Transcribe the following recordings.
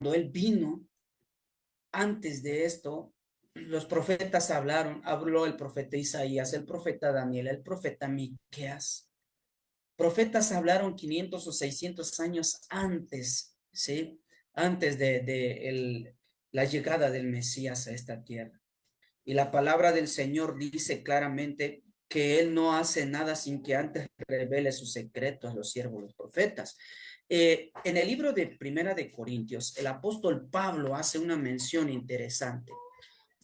él vino, antes de esto, los profetas habló el profeta Isaías, el profeta Daniel, el profeta Miqueas. Profetas hablaron 500 o 600 años antes, ¿sí? Antes de la llegada del Mesías a esta tierra. Y la palabra del Señor dice claramente que Él no hace nada sin que antes revele sus secretos a los siervos, los profetas. En el libro de Primera de Corintios, el apóstol Pablo hace una mención interesante.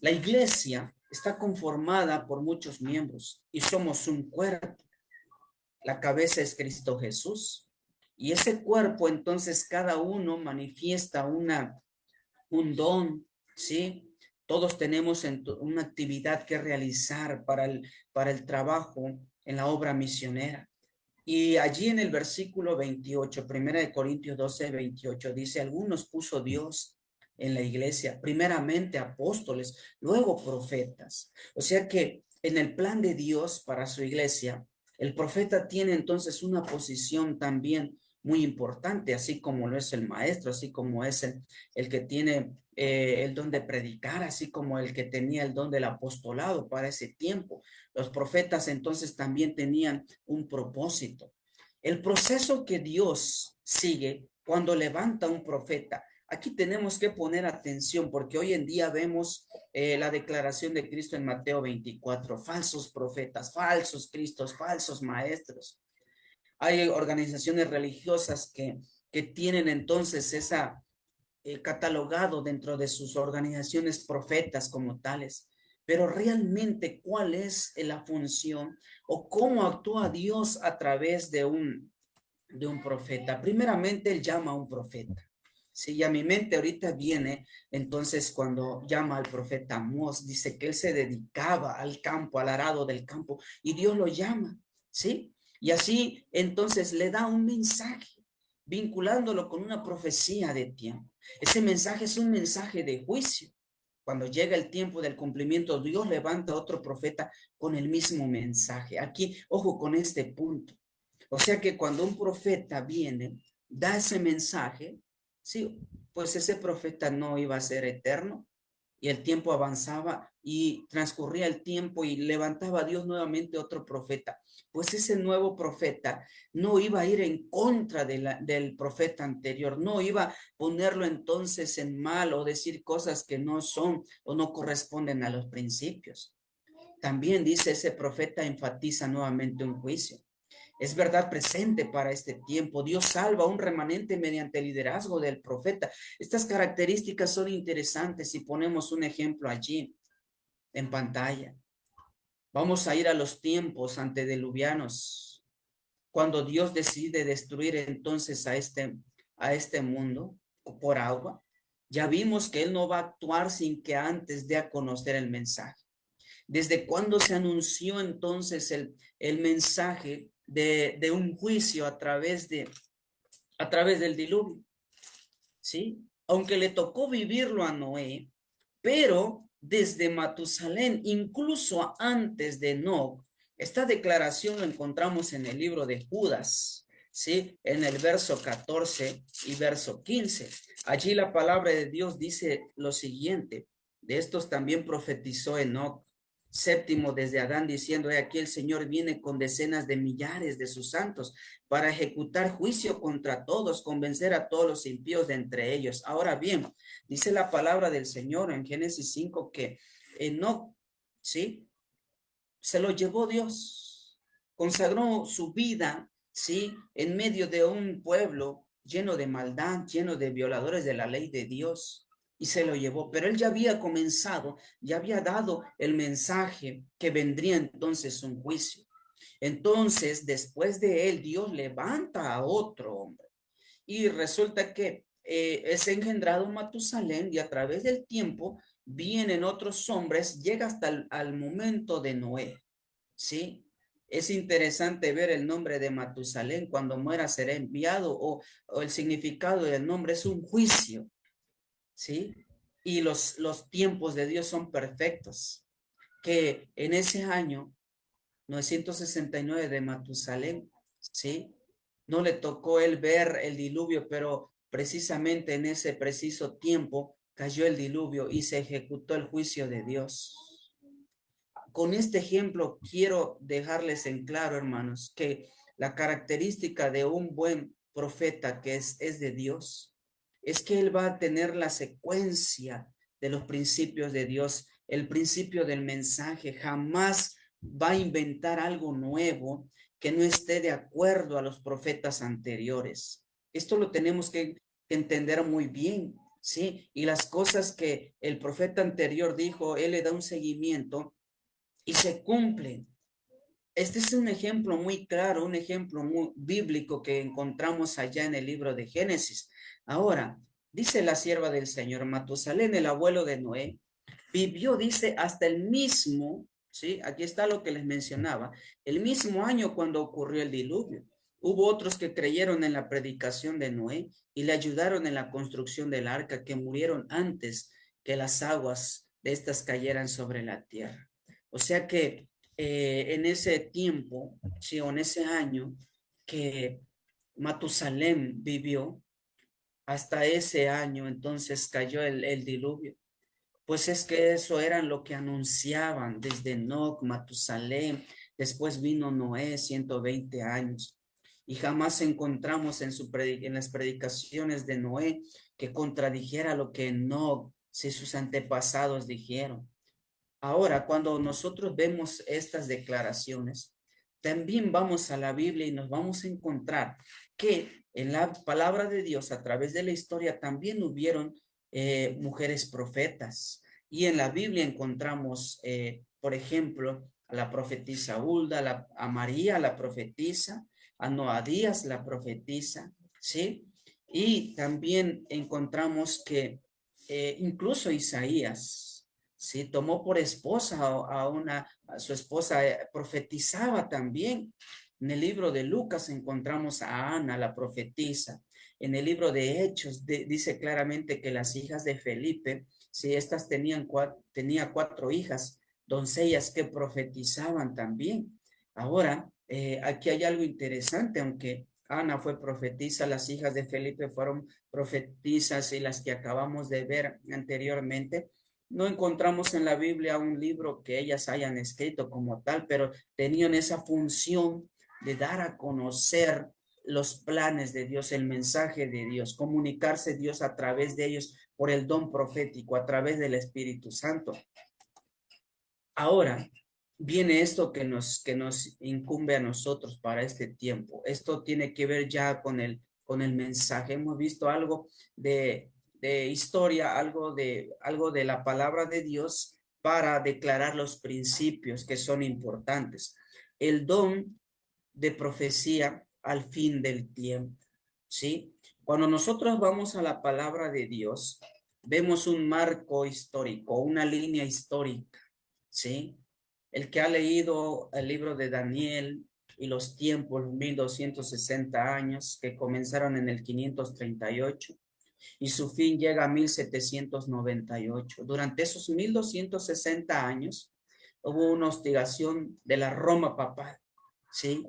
La iglesia está conformada por muchos miembros y somos un cuerpo. La cabeza es Cristo Jesús. Y ese cuerpo, entonces, cada uno manifiesta un don, ¿sí? Todos tenemos una actividad que realizar para el trabajo en la obra misionera. Y allí en el versículo 28, primera de Corintios 12, 28, dice, algunos puso Dios en la iglesia, primeramente apóstoles, luego profetas. O sea que en el plan de Dios para su iglesia, el profeta tiene entonces una posición también muy importante, así como lo es el maestro, así como es el que tiene el don de predicar, así como el que tenía el don del apostolado para ese tiempo. Los profetas entonces también tenían un propósito. El proceso que Dios sigue cuando levanta un profeta. Aquí tenemos que poner atención porque hoy en día vemos la declaración de Cristo en Mateo 24, falsos profetas, falsos cristos, falsos maestros. Hay organizaciones religiosas que tienen entonces esa catalogado dentro de sus organizaciones profetas como tales, pero realmente cuál es la función o cómo actúa Dios a través de un profeta. Primeramente, él llama a un profeta. Sí, y a mi mente ahorita viene, entonces cuando llama al profeta Amós, dice que él se dedicaba al campo, al arado del campo, y Dios lo llama, ¿sí? Y así entonces le da un mensaje, vinculándolo con una profecía de tiempo. Ese mensaje es un mensaje de juicio. Cuando llega el tiempo del cumplimiento, Dios levanta a otro profeta con el mismo mensaje. Aquí, ojo con este punto. O sea que cuando un profeta viene, da ese mensaje, sí, pues ese profeta no iba a ser eterno y el tiempo avanzaba y transcurría el tiempo y levantaba a Dios nuevamente otro profeta. Pues ese nuevo profeta no iba a ir en contra del profeta anterior, no iba a ponerlo entonces en mal o decir cosas que no son o no corresponden a los principios. También dice ese profeta enfatiza nuevamente un juicio. Es verdad presente para este tiempo. Dios salva a un remanente mediante el liderazgo del profeta. Estas características son interesantes si ponemos un ejemplo allí en pantalla. Vamos a ir a los tiempos antediluvianos, cuando Dios decide destruir entonces a este mundo por agua. Ya vimos que Él no va a actuar sin que antes dé a conocer el mensaje. ¿Desde cuándo se anunció entonces el mensaje de un juicio a través del diluvio? ¿Sí? Aunque le tocó vivirlo a Noé, pero desde Matusalén, incluso antes de Enoc, esta declaración lo encontramos en el libro de Judas, ¿sí? En el verso 14 y verso 15. Allí la palabra de Dios dice lo siguiente: de estos también profetizó Enoc, séptimo desde Adán, diciendo: he aquí el Señor viene con decenas de millares de sus santos para ejecutar juicio contra todos, convencer a todos los impíos de entre ellos. Ahora bien, dice la palabra del Señor en Génesis 5 que Enoc, ¿sí? Se lo llevó Dios, consagró su vida, ¿sí? En medio de un pueblo lleno de maldad, lleno de violadores de la ley de Dios, y se lo llevó. Pero él ya había comenzado, ya había dado el mensaje que vendría entonces un juicio. Entonces, después de él, Dios levanta a otro hombre. Y resulta que es engendrado Matusalén y a través del tiempo vienen otros hombres, llega hasta al momento de Noé, ¿sí? Es interesante ver el nombre de Matusalén, cuando muera será enviado, o el significado del nombre es un juicio, ¿sí? Y los tiempos de Dios son perfectos, que en ese año 969 de Matusalén, ¿sí? No le tocó él ver el diluvio, pero precisamente en ese preciso tiempo cayó el diluvio y se ejecutó el juicio de Dios. Con este ejemplo quiero dejarles en claro, hermanos, que la característica de un buen profeta que es de Dios es que él va a tener la secuencia de los principios de Dios, el principio del mensaje. Jamás va a inventar algo nuevo que no esté de acuerdo a los profetas anteriores. Esto lo tenemos que entender muy bien, ¿sí? Y las cosas que el profeta anterior dijo, él le da un seguimiento y se cumplen. Este es un ejemplo muy claro, un ejemplo muy bíblico que encontramos allá en el libro de Génesis. Ahora, dice la sierva del Señor, Matusalén, el abuelo de Noé, vivió, dice, hasta el mismo, ¿sí? Aquí está lo que les mencionaba, el mismo año cuando ocurrió el diluvio. Hubo otros que creyeron en la predicación de Noé y le ayudaron en la construcción del arca, que murieron antes que las aguas de estas cayeran sobre la tierra. O sea que en ese tiempo, sí, o en ese año que Matusalén vivió, hasta ese año entonces cayó el diluvio. Pues es que eso eran lo que anunciaban desde Enoc, Matusalén, después vino Noé, 120 años. Y jamás encontramos en las predicaciones de Noé que contradijera lo que Enoc, si sus antepasados dijeron. Ahora, cuando nosotros vemos estas declaraciones, también vamos a la Biblia y nos vamos a encontrar que en la palabra de Dios, a través de la historia, también hubieron mujeres profetas. Y en la Biblia encontramos, por ejemplo, a la profetisa Hulda, a María, la profetisa, a Noadías, la profetisa, ¿sí? Y también encontramos que incluso Isaías, ¿sí? Tomó por esposa a su esposa, profetizaba también. En el libro de Lucas encontramos a Ana, la profetisa. En el libro de Hechos dice claramente que las hijas de Felipe, si estas tenía cuatro hijas, doncellas que profetizaban también. Ahora, aquí hay algo interesante, aunque Ana fue profetisa, las hijas de Felipe fueron profetizas y las que acabamos de ver anteriormente. No encontramos en la Biblia un libro que ellas hayan escrito como tal, pero tenían esa función de dar a conocer los planes de Dios, el mensaje de Dios, comunicarse Dios a través de ellos por el don profético, a través del Espíritu Santo. Ahora viene esto que nos incumbe a nosotros para este tiempo. Esto tiene que ver ya con el mensaje. Hemos visto algo de historia, algo de la palabra de Dios para declarar los principios que son importantes. El don de profecía al fin del tiempo, ¿sí? Cuando nosotros vamos a la palabra de Dios, vemos un marco histórico, una línea histórica, ¿sí? El que ha leído el libro de Daniel y los tiempos, 1260 años, que comenzaron en el 538 y su fin llega a 1798. Durante esos 1260 años hubo una hostigación de la Roma papal, ¿sí?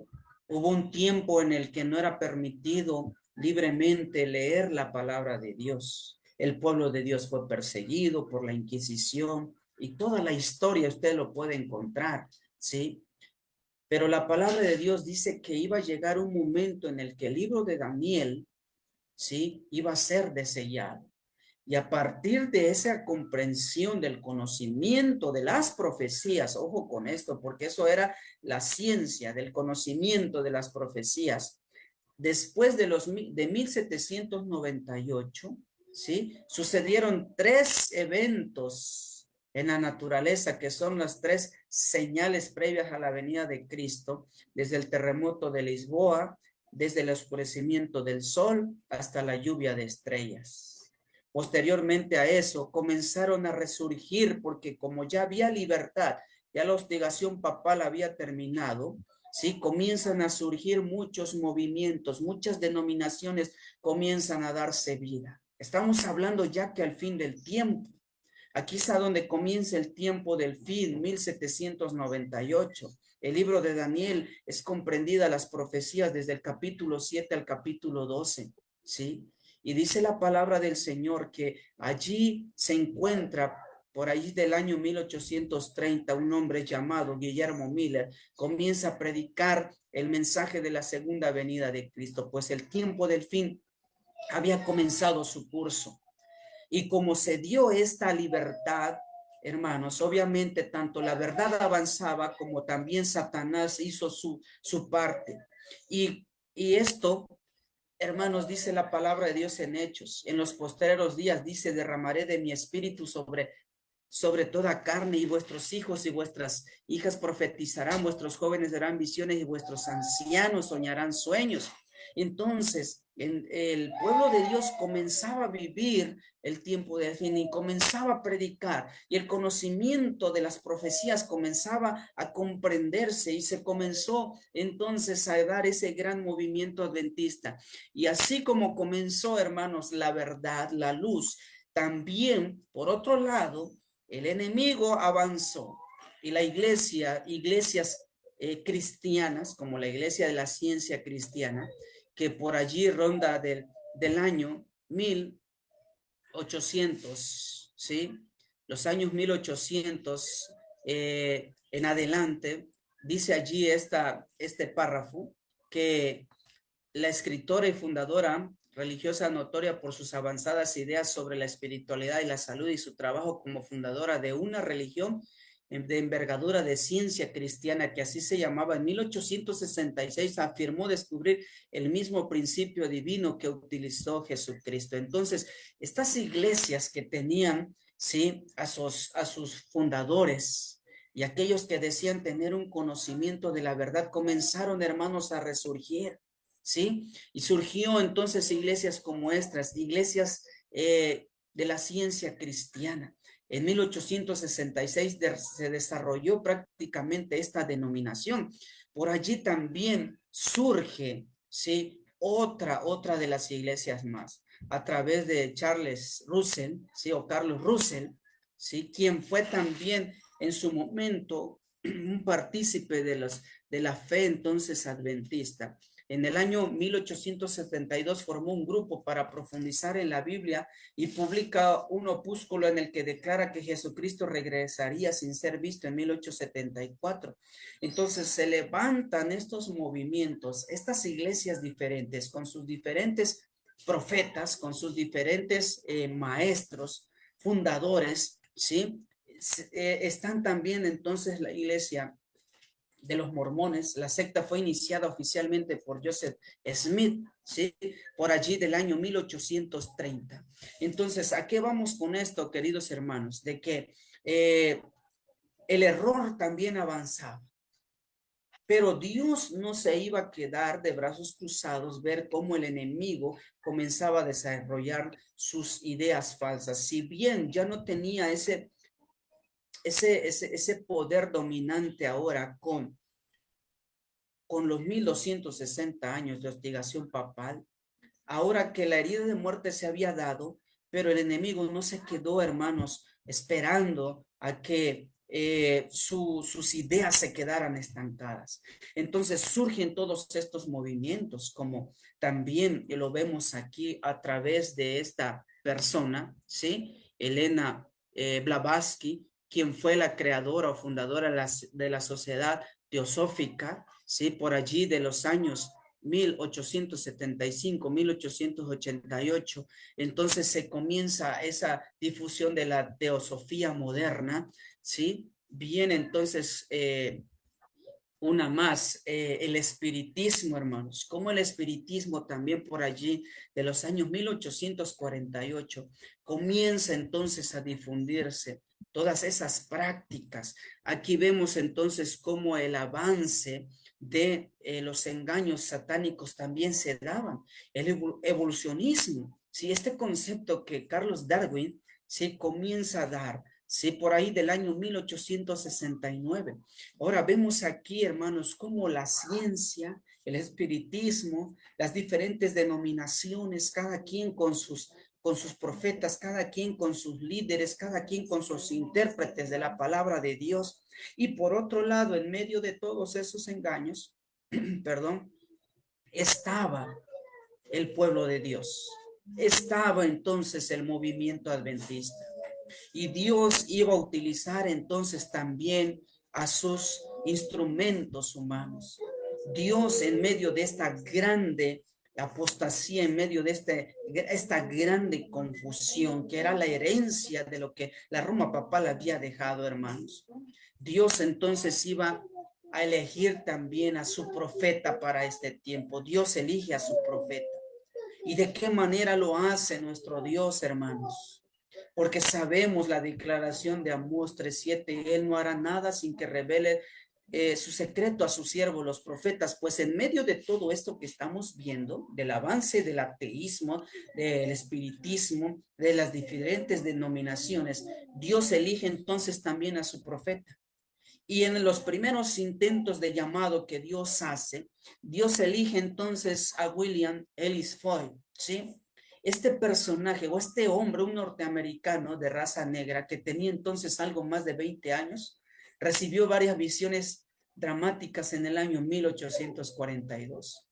Hubo un tiempo en el que no era permitido libremente leer la palabra de Dios. El pueblo de Dios fue perseguido por la Inquisición y toda la historia usted lo puede encontrar, ¿sí? Pero la palabra de Dios dice que iba a llegar un momento en el que el libro de Daniel, ¿sí? Iba a ser desellado. Y a partir de esa comprensión del conocimiento de las profecías, ojo con esto, porque eso era la ciencia del conocimiento de las profecías, después de 1798, ¿sí? Sucedieron tres eventos en la naturaleza que son las tres señales previas a la venida de Cristo, desde el terremoto de Lisboa, desde el oscurecimiento del sol hasta la lluvia de estrellas. Posteriormente a eso comenzaron a resurgir porque como ya había libertad, ya la hostigación papal había terminado, ¿sí? Comienzan a surgir muchos movimientos, muchas denominaciones comienzan a darse vida. Estamos hablando ya que al fin del tiempo, aquí está donde comienza el tiempo del fin, 1798. El libro de Daniel es comprendida las profecías desde el capítulo 7 al capítulo 12, ¿sí? Y dice la palabra del Señor que allí se encuentra, por allí del año 1830, un hombre llamado Guillermo Miller comienza a predicar el mensaje de la segunda venida de Cristo, pues el tiempo del fin había comenzado su curso. Y como se dio esta libertad, hermanos, obviamente tanto la verdad avanzaba como también Satanás hizo su parte. Y esto, hermanos, dice la palabra de Dios en Hechos. En los postreros días dice, derramaré de mi espíritu sobre toda carne, y vuestros hijos y vuestras hijas profetizarán, vuestros jóvenes darán visiones y vuestros ancianos soñarán sueños. Entonces, el pueblo de Dios comenzaba a vivir el tiempo del fin y comenzaba a predicar, y el conocimiento de las profecías comenzaba a comprenderse, y se comenzó entonces a dar ese gran movimiento adventista. Y así como comenzó, hermanos, la verdad, la luz, también, por otro lado, el enemigo avanzó, y la iglesias cristianas, como la iglesia de la ciencia cristiana, que por allí ronda del año 1800, ¿sí? Los años 1800 en adelante, dice allí este párrafo, que la escritora y fundadora religiosa notoria por sus avanzadas ideas sobre la espiritualidad y la salud, y su trabajo como fundadora de una religión de envergadura de ciencia cristiana, que así se llamaba, en 1866 afirmó descubrir el mismo principio divino que utilizó Jesucristo. Entonces, estas iglesias que tenían, ¿sí?, a sus fundadores y aquellos que decían tener un conocimiento de la verdad, comenzaron, hermanos, a resurgir. ¿Sí? Y surgió entonces iglesias como estas, iglesias de la ciencia cristiana. En 1866 se desarrolló prácticamente esta denominación. Por allí también surge, ¿sí?, otra de las iglesias más, a través de Charles Russell, ¿sí?, o Carlos Russell, ¿sí?, quien fue también en su momento un partícipe de la fe entonces adventista. En el año 1872 formó un grupo para profundizar en la Biblia y publica un opúsculo en el que declara que Jesucristo regresaría sin ser visto en 1874. Entonces se levantan estos movimientos, estas iglesias diferentes, con sus diferentes profetas, con sus diferentes maestros, fundadores, ¿sí? Están también entonces la iglesia de los mormones. La secta fue iniciada oficialmente por Joseph Smith, ¿sí?, por allí del año 1830. Entonces, ¿a qué vamos con esto, queridos hermanos? De que el error también avanzaba, pero Dios no se iba a quedar de brazos cruzados, ver cómo el enemigo comenzaba a desarrollar sus ideas falsas. Si bien ya no tenía ese poder dominante ahora con los 1260 años de hostigación papal, ahora que la herida de muerte se había dado, pero el enemigo no se quedó, hermanos, esperando a que sus ideas se quedaran estancadas. Entonces surgen todos estos movimientos, como también lo vemos aquí a través de esta persona, ¿sí? Elena Blavatsky, quien fue la creadora o fundadora de la Sociedad Teosófica, ¿sí?, por allí de los años 1875, 1888, entonces se comienza esa difusión de la teosofía moderna, ¿sí? Viene entonces una más, el espiritismo, hermanos, como el espiritismo también por allí de los años 1848 comienza entonces a difundirse todas esas prácticas. Aquí vemos entonces cómo el avance de los engaños satánicos también se daban, el evolucionismo, ¿sí?, este concepto que Carlos Darwin se comienza a dar, ¿sí?, por ahí del año 1869. Ahora vemos aquí, hermanos, cómo la ciencia, el espiritismo, las diferentes denominaciones, cada quien con sus profetas, cada quien con sus líderes, cada quien con sus intérpretes de la palabra de Dios. Y por otro lado, en medio de todos esos engaños, perdón, estaba el pueblo de Dios. estaba entonces el movimiento adventista. Y Dios iba a utilizar entonces también a sus instrumentos humanos. Dios en medio de esta grande apostasía, en medio de esta grande confusión que era la herencia de lo que la Roma papal había dejado, hermanos. Dios entonces iba a elegir también a su profeta para este tiempo. Dios elige a su profeta. ¿Y de qué manera lo hace nuestro Dios, hermanos? Porque sabemos la declaración de Amós 3:7, Él no hará nada sin que revele su secreto a sus siervos, los profetas. Pues en medio de todo esto que estamos viendo, del avance del ateísmo, del espiritismo, de las diferentes denominaciones, Dios elige entonces también a su profeta. Y en los primeros intentos de llamado que Dios hace, Dios elige entonces a William Ellis Foy, ¿sí? Este personaje o este hombre, un norteamericano de raza negra que tenía entonces algo más de 20 años, recibió varias visiones dramáticas en el año 1842.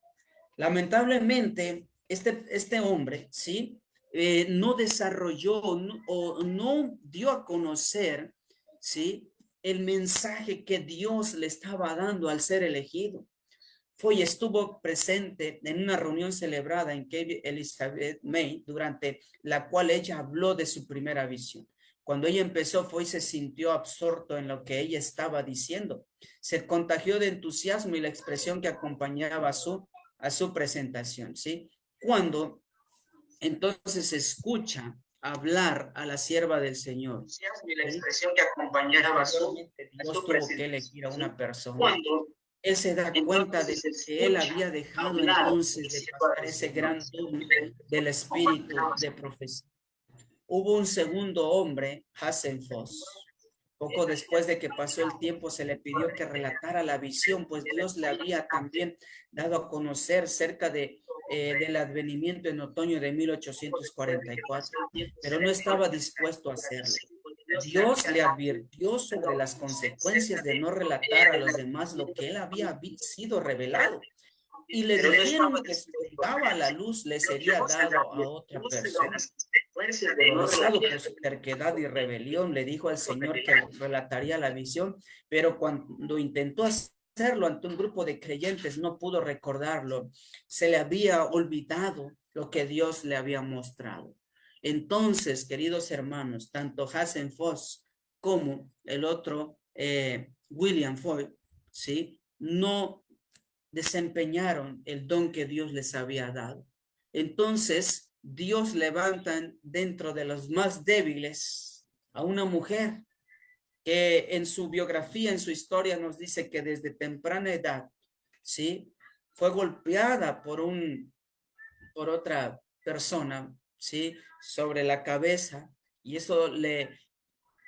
Lamentablemente, este hombre, ¿sí? No desarrolló o no dio a conocer, ¿sí? El mensaje que Dios le estaba dando al ser elegido. Foy estuvo presente en una reunión celebrada en Cape Elizabeth, Maine, durante la cual ella habló de su primera visión. Cuando ella empezó, Foy se sintió absorto en lo que ella estaba diciendo. Se contagió de entusiasmo y la expresión que acompañaba a su presentación, ¿sí? Cuando entonces escucha hablar a la sierva del Señor. Y la expresión que acompañaba a su Dios tuvo que elegir a una persona. Cuando él se da cuenta de que él había dejado entonces de pasar ese gran don del espíritu de profecía. Hubo un segundo hombre, Hasselfoss. Poco después de que pasó el tiempo, se le pidió que relatara la visión, pues Dios le había también dado a conocer cerca del advenimiento en otoño de 1844, pero no estaba dispuesto a hacerlo. Dios le advirtió sobre las consecuencias de no relatar a los demás lo que él había sido revelado y le dijeron que si llegaba a la luz le sería dado a otra persona. Horrorizado por su terquedad y rebelión, le dijo al Señor que relataría la visión, pero cuando intentó hacerlo ante un grupo de creyentes no pudo recordarlo. Se le había olvidado lo que Dios le había mostrado. Entonces, queridos hermanos, tanto Hassen Foss como el otro William Foy, ¿sí? No desempeñaron el don que Dios les había dado. Entonces, Dios levanta dentro de los más débiles a una mujer que en su biografía, en su historia, nos dice que desde temprana edad, ¿sí? Fue golpeada por otra persona, ¿sí? Sobre la cabeza, y eso le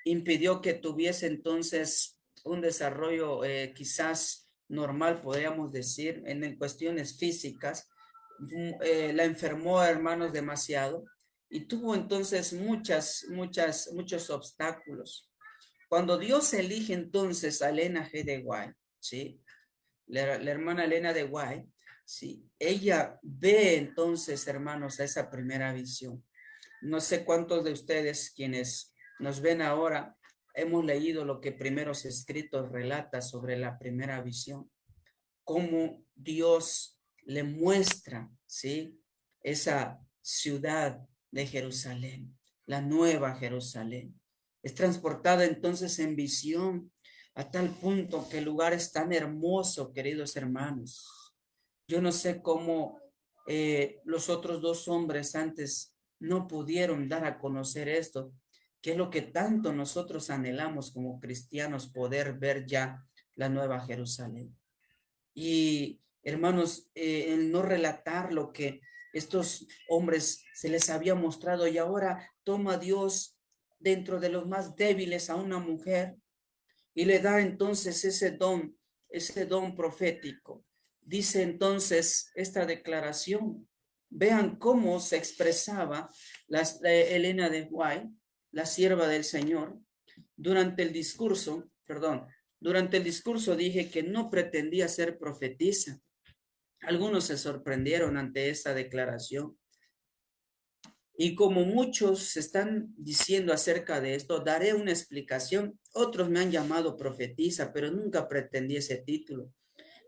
impidió que tuviese entonces un desarrollo quizás normal, podríamos decir, en cuestiones físicas. La enfermó, hermanos, demasiado y tuvo entonces muchos obstáculos. Cuando Dios elige entonces a Elena G. de White, ¿sí? La hermana Elena de White, ¿sí? Ella ve entonces, hermanos, a esa primera visión. No sé cuántos de ustedes quienes nos ven ahora hemos leído lo que primeros escritos relata sobre la primera visión, cómo Dios le muestra, ¿sí? Esa ciudad de Jerusalén, la nueva Jerusalén. Es transportada entonces en visión a tal punto que el lugar es tan hermoso, queridos hermanos. Yo no sé cómo los otros dos hombres antes no pudieron dar a conocer esto, que es lo que tanto nosotros anhelamos como cristianos, poder ver ya la nueva Jerusalén. Y hermanos, el no relatar lo que estos hombres se les había mostrado y ahora toma Dios dentro de los más débiles a una mujer y le da entonces ese don profético. Dice entonces esta declaración. Vean cómo se expresaba Elena de White, la sierva del Señor, durante el discurso, durante el discurso dije que no pretendía ser profetisa. Algunos se sorprendieron ante esta declaración. Y como muchos están diciendo acerca de esto, daré una explicación. Otros me han llamado profetisa, pero nunca pretendí ese título.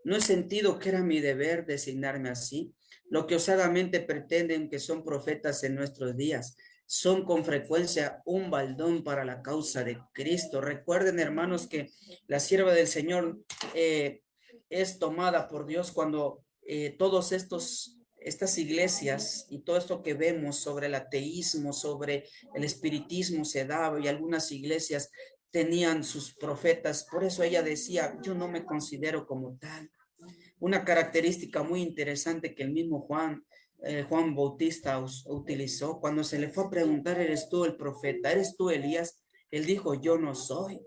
No he sentido que era mi deber designarme así. Lo que osadamente pretenden que son profetas en nuestros días son con frecuencia un baldón para la causa de Cristo. Recuerden, hermanos, que la sierva del Señor es tomada por Dios cuando todos estas iglesias y todo esto que vemos sobre el ateísmo, sobre el espiritismo se daba y algunas iglesias tenían sus profetas. Por eso ella decía, yo no me considero como tal. Una característica muy interesante que el mismo Juan Bautista utilizó cuando se le fue a preguntar, ¿eres tú el profeta? ¿Eres tú Elías? Él dijo, yo no soy.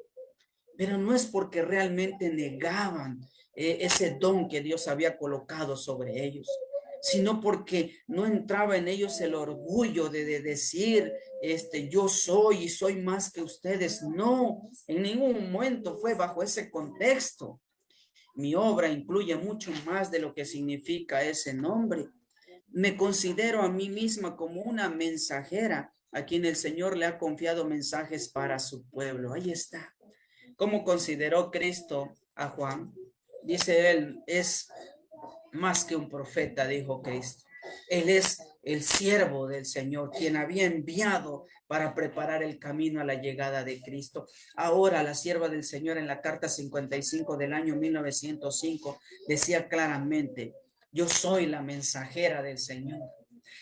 Pero no es porque realmente negaban ese don que Dios había colocado sobre ellos, sino porque no entraba en ellos el orgullo de decir, yo soy y soy más que ustedes. No, en ningún momento fue bajo ese contexto. Mi obra incluye mucho más de lo que significa ese nombre. Me considero a mí misma como una mensajera a quien el Señor le ha confiado mensajes para su pueblo. Ahí está. ¿Cómo consideró Cristo a Juan? Dice él, es más que un profeta, dijo Cristo. Él es el siervo del Señor, quien había enviado para preparar el camino a la llegada de Cristo. Ahora la sierva del Señor en la carta 55 del año 1905 decía claramente, yo soy la mensajera del Señor.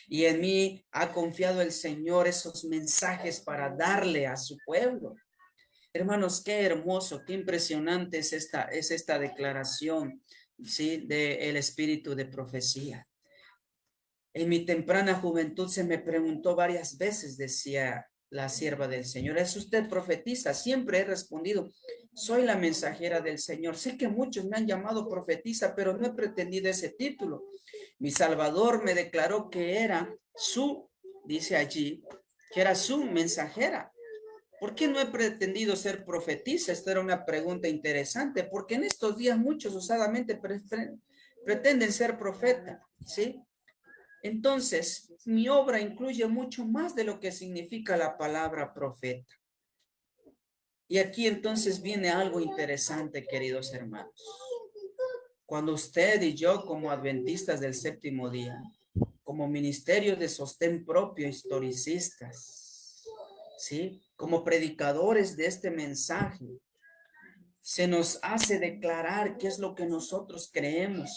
Y en mí ha confiado el Señor esos mensajes para darle a su pueblo. Hermanos, qué hermoso, qué impresionante es esta declaración, ¿sí? Del espíritu de profecía. En mi temprana juventud se me preguntó varias veces, decía la sierva del Señor, ¿es usted profetisa? Siempre he respondido, soy la mensajera del Señor. Sé que muchos me han llamado profetisa, pero no he pretendido ese título. Mi Salvador me declaró que era dice allí, que era su mensajera. ¿Por qué no he pretendido ser profetisa? Esta era una pregunta interesante, porque en estos días muchos osadamente pretenden ser profeta, ¿sí? Entonces, mi obra incluye mucho más de lo que significa la palabra profeta. Y aquí entonces viene algo interesante, queridos hermanos. Cuando usted y yo, como adventistas del séptimo día, como ministerio de sostén propio, historicistas, ¿sí? Como predicadores de este mensaje, se nos hace declarar qué es lo que nosotros creemos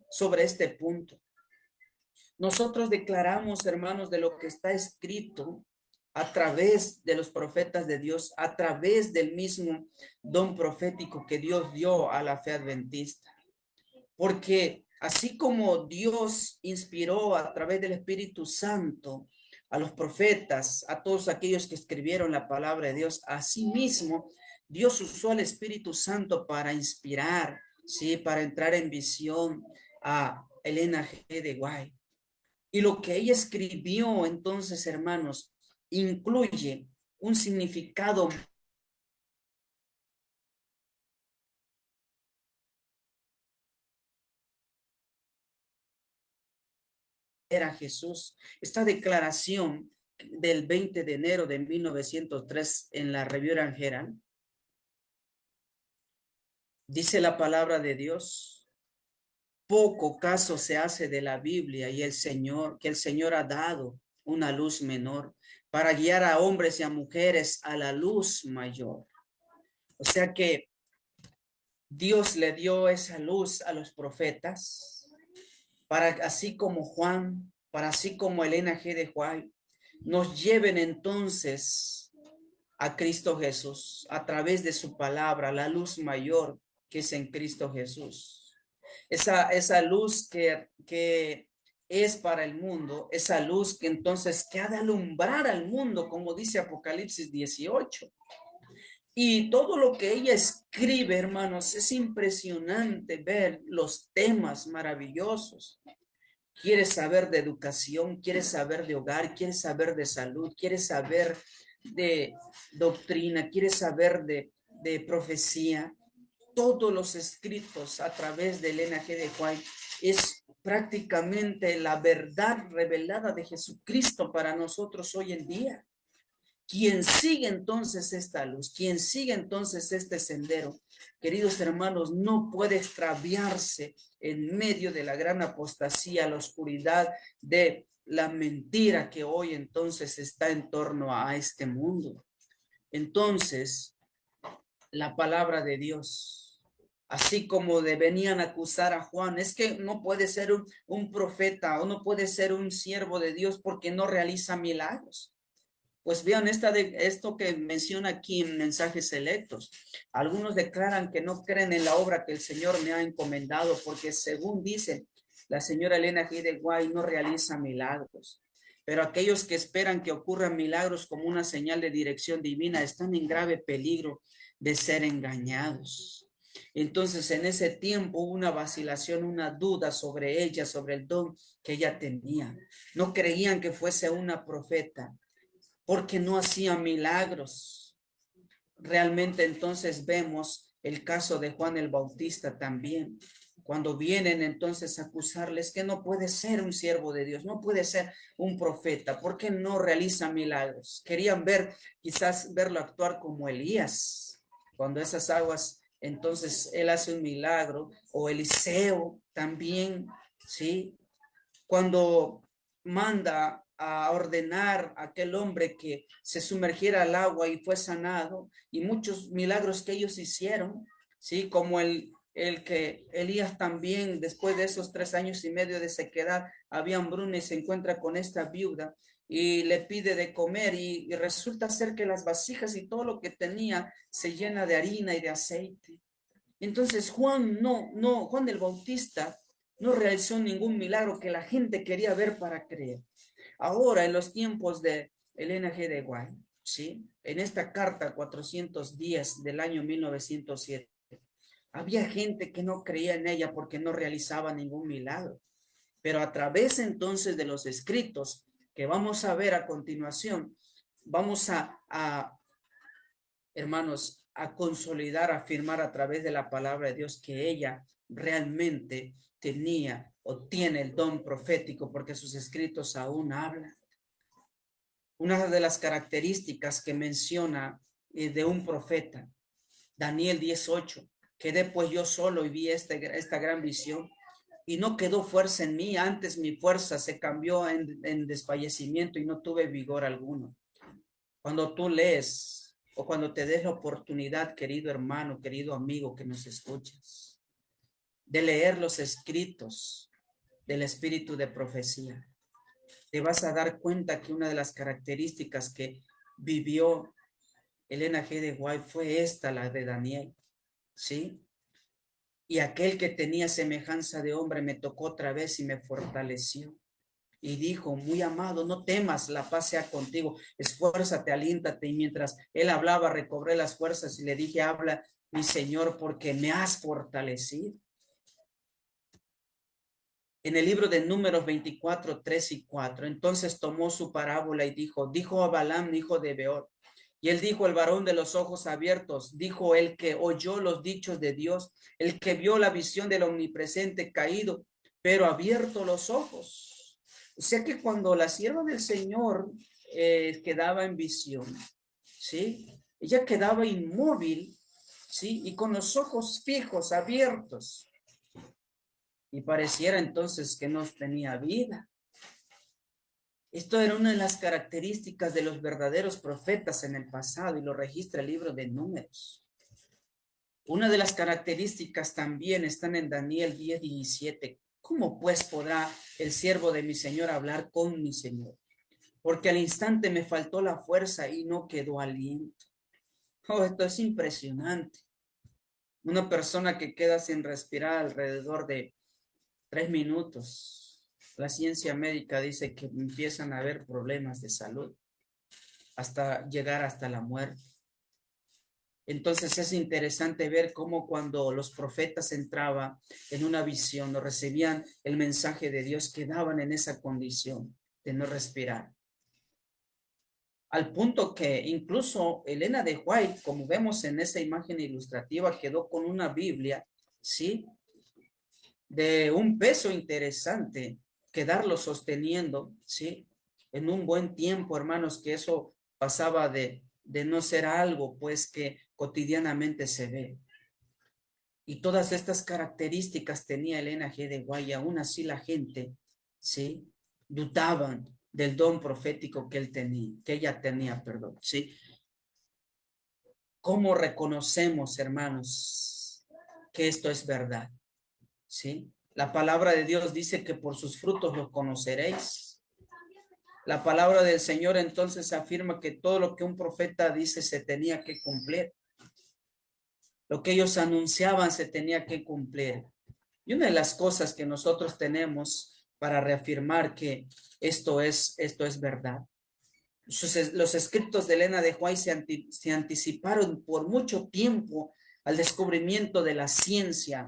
sobre este punto. Nosotros declaramos, hermanos, de lo que está escrito a través de los profetas de Dios, a través del mismo don profético que Dios dio a la fe adventista. Porque así como Dios inspiró a través del Espíritu Santo a los profetas, a todos aquellos que escribieron la palabra de Dios, asimismo Dios usó al Espíritu Santo para inspirar, sí, para entrar en visión a Elena G. de White. Y lo que ella escribió entonces, hermanos, incluye un significado. Era Jesús. Esta declaración del 20 de enero de 1903 en la Review Herald dice la palabra de Dios. Poco caso se hace de la Biblia y que el Señor ha dado una luz menor para guiar a hombres y a mujeres a la luz mayor. O sea que Dios le dio esa luz a los profetas para así como Juan, para así como Elena G. de White, nos lleven entonces a Cristo Jesús a través de su palabra, la luz mayor que es en Cristo Jesús. Esa luz que es para el mundo, esa luz que entonces que ha de alumbrar al mundo, como dice Apocalipsis 18. Y todo lo que ella escribe, hermanos, es impresionante ver los temas maravillosos. Quieres saber de educación, quieres saber de hogar, quieres saber de salud, quieres saber de doctrina, quieres saber de profecía. Todos los escritos a través de Elena G. de White es prácticamente la verdad revelada de Jesucristo para nosotros hoy en día. Quien sigue entonces esta luz, quien sigue entonces este sendero, queridos hermanos, no puede extraviarse en medio de la gran apostasía, la oscuridad de la mentira que hoy entonces está en torno a este mundo. Entonces, la palabra de Dios, así como venían a acusar a Juan, es que no puede ser un profeta o no puede ser un siervo de Dios porque no realiza milagros. Pues vean esto que menciona aquí en Mensajes Selectos. Algunos declaran que no creen en la obra que el Señor me ha encomendado porque según dice la señora Elena G. de White no realiza milagros. Pero aquellos que esperan que ocurran milagros como una señal de dirección divina están en grave peligro de ser engañados. Entonces en ese tiempo hubo una vacilación, una duda sobre ella, sobre el don que ella tenía. No creían que fuese una profeta porque no hacía milagros. Realmente entonces vemos el caso de Juan el Bautista también. Cuando vienen entonces a acusarles que no puede ser un siervo de Dios, no puede ser un profeta, porque no realiza milagros. Querían quizás verlo actuar como Elías, cuando esas aguas, entonces él hace un milagro, o Eliseo también, ¿sí? Cuando manda a ordenar a aquel hombre que se sumergiera al agua y fue sanado, y muchos milagros que ellos hicieron, ¿sí? Como el que Elías también, después de esos 3 años y medio de sequedad, había hambruna y se encuentra con esta viuda y le pide de comer y resulta ser que las vasijas y todo lo que tenía se llena de harina y de aceite. Entonces Juan el Bautista no realizó ningún milagro que la gente quería ver para creer. Ahora, en los tiempos de Elena G. de White, ¿sí? En esta carta 410 del año 1907, había gente que no creía en ella porque no realizaba ningún milagro. Pero a través entonces de los escritos que vamos a ver a continuación, vamos hermanos, a consolidar, a afirmar a través de la palabra de Dios que ella realmente tenía o tiene el don profético porque sus escritos aún hablan. Una de las características que menciona de un profeta, Daniel 18, quedé pues yo solo y vi esta gran visión y no quedó fuerza en mí, antes mi fuerza se cambió en desfallecimiento y no tuve vigor alguno. Cuando tú lees o cuando te des la oportunidad, querido hermano, querido amigo que nos escuchas, de leer los escritos del espíritu de profecía, te vas a dar cuenta que una de las características que vivió Elena G. de White fue esta, la de Daniel, ¿sí? Y aquel que tenía semejanza de hombre me tocó otra vez y me fortaleció. Y dijo, muy amado, no temas, la paz sea contigo, esfuérzate, aliéntate. Y mientras él hablaba, recobré las fuerzas y le dije, habla, mi Señor, porque me has fortalecido. En el libro de Números 24, 3 y 4, entonces tomó su parábola y dijo a Balaam, hijo de Beor, y él dijo, el varón de los ojos abiertos, dijo el que oyó los dichos de Dios, el que vio la visión del omnipresente caído, pero abierto los ojos. O sea que cuando la sierva del Señor quedaba en visión, ¿sí? Ella quedaba inmóvil, ¿sí? Y con los ojos fijos, abiertos. Y pareciera entonces que no tenía vida. Esto era una de las características de los verdaderos profetas en el pasado y lo registra el libro de Números. Una de las características también están en Daniel 10:17. ¿Cómo pues podrá el siervo de mi Señor hablar con mi Señor? Porque al instante me faltó la fuerza y no quedó aliento. Oh, esto es impresionante. Una persona que queda sin respirar alrededor de 3 minutos. La ciencia médica dice que empiezan a haber problemas de salud hasta llegar hasta la muerte. Entonces es interesante ver cómo cuando los profetas entraban en una visión o recibían el mensaje de Dios, quedaban en esa condición de no respirar. Al punto que incluso Elena de White, como vemos en esa imagen ilustrativa, quedó con una Biblia, ¿sí? de un peso interesante, quedarlo sosteniendo, ¿sí? En un buen tiempo, hermanos, que eso pasaba de no ser algo, pues que cotidianamente se ve. Y todas estas características tenía Elena G. de Guay, aún así la gente, ¿sí? Dudaban del don profético que él tenía, que ella tenía, perdón, ¿sí? ¿Cómo reconocemos, hermanos, que esto es verdad? ¿Sí? La palabra de Dios dice que por sus frutos los conoceréis. La palabra del Señor entonces afirma que todo lo que un profeta dice se tenía que cumplir. Lo que ellos anunciaban se tenía que cumplir. Y una de las cosas que nosotros tenemos para reafirmar que esto es verdad. Los escritos de Elena de White se anticiparon por mucho tiempo al descubrimiento de la ciencia,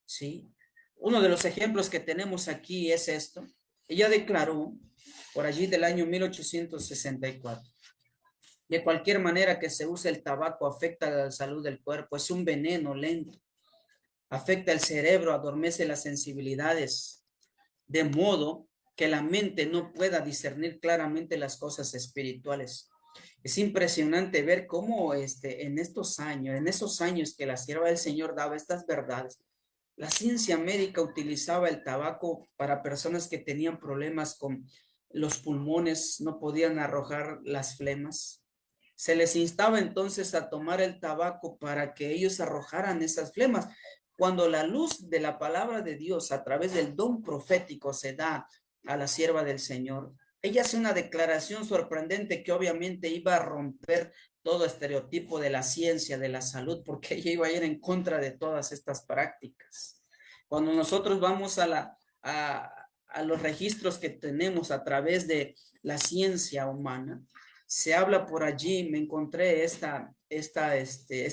¿sí? Uno de los ejemplos que tenemos aquí es esto. Ella declaró, por allí del año 1864, de cualquier manera que se use el tabaco afecta a la salud del cuerpo, es un veneno lento, afecta el cerebro, adormece las sensibilidades, de modo que la mente no pueda discernir claramente las cosas espirituales. Es impresionante ver cómo en esos años que la sierva del Señor daba estas verdades, la ciencia médica utilizaba el tabaco para personas que tenían problemas con los pulmones, no podían arrojar las flemas. Se les instaba entonces a tomar el tabaco para que ellos arrojaran esas flemas. Cuando la luz de la palabra de Dios a través del don profético se da a la sierva del Señor, ella hace una declaración sorprendente que obviamente iba a romper todo estereotipo de la ciencia, de la salud, porque ella iba a ir en contra de todas estas prácticas. Cuando nosotros vamos a los registros que tenemos a través de la ciencia humana, se habla por allí, me encontré esta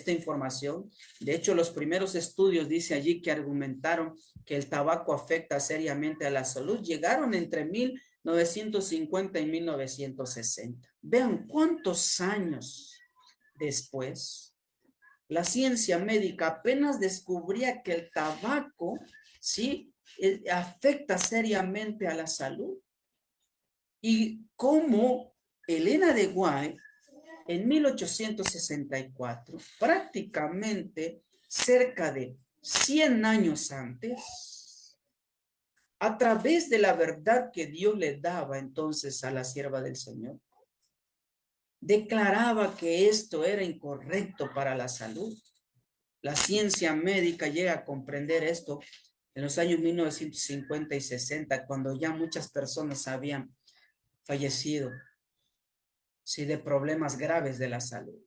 información. De hecho, los primeros estudios dice allí que argumentaron que el tabaco afecta seriamente a la salud. Llegaron entre 1950 y 1960. Vean cuántos años después, la ciencia médica apenas descubría que el tabaco, sí, afecta seriamente a la salud. Y cómo Elena de White, en 1864, prácticamente cerca de 100 años antes, a través de la verdad que Dios le daba entonces a la sierva del Señor, declaraba que esto era incorrecto para la salud. La ciencia médica llega a comprender esto en los años 1950 y 60, cuando ya muchas personas habían fallecido, sí, de problemas graves de la salud.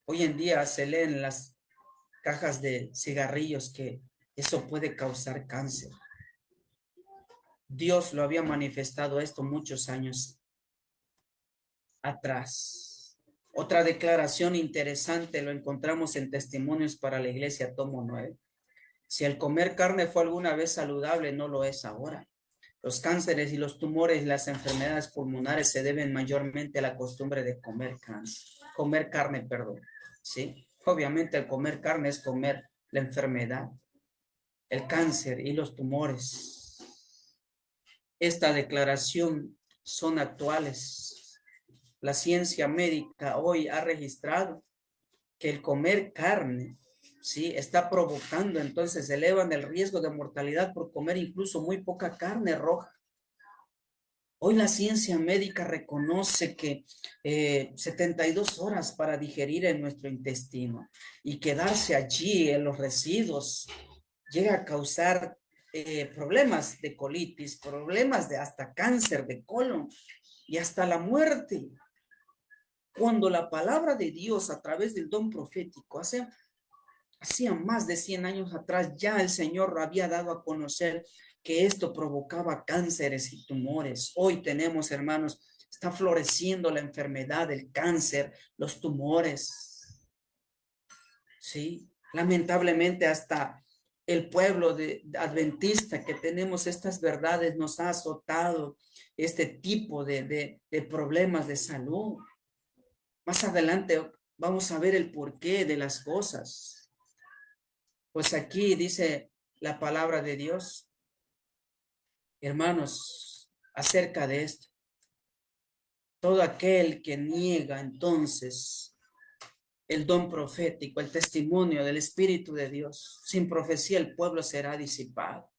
Hoy en día se leen en las cajas de cigarrillos que eso puede causar cáncer. Dios lo había manifestado esto muchos años atrás. Otra declaración interesante lo encontramos en Testimonios para la Iglesia, tomo 9. Si el comer carne fue alguna vez saludable, no lo es ahora. Los cánceres y los tumores y las enfermedades pulmonares se deben mayormente a la costumbre de comer carne, perdón. ¿Sí? Obviamente el comer carne es comer la enfermedad, el cáncer y los tumores. Esta declaración son actuales. La ciencia médica hoy ha registrado que el comer carne, ¿sí?, está provocando, entonces elevan el riesgo de mortalidad por comer incluso muy poca carne roja. Hoy la ciencia médica reconoce que 72 horas para digerir en nuestro intestino y quedarse allí en los residuos llega a causar problemas de colitis, problemas de hasta cáncer de colon y hasta la muerte. Cuando la palabra de Dios a través del don profético hacía más de 100 años atrás, ya el Señor había dado a conocer que esto provocaba cánceres y tumores. Hoy tenemos, hermanos, está floreciendo la enfermedad, el cáncer, los tumores. Sí, lamentablemente hasta el pueblo adventista que tenemos estas verdades nos ha azotado este tipo de problemas de salud. Más adelante vamos a ver el porqué de las cosas. Pues aquí dice la palabra de Dios, hermanos, acerca de esto. Todo aquel que niega entonces el don profético, el testimonio del Espíritu de Dios, sin profecía el pueblo será disipado.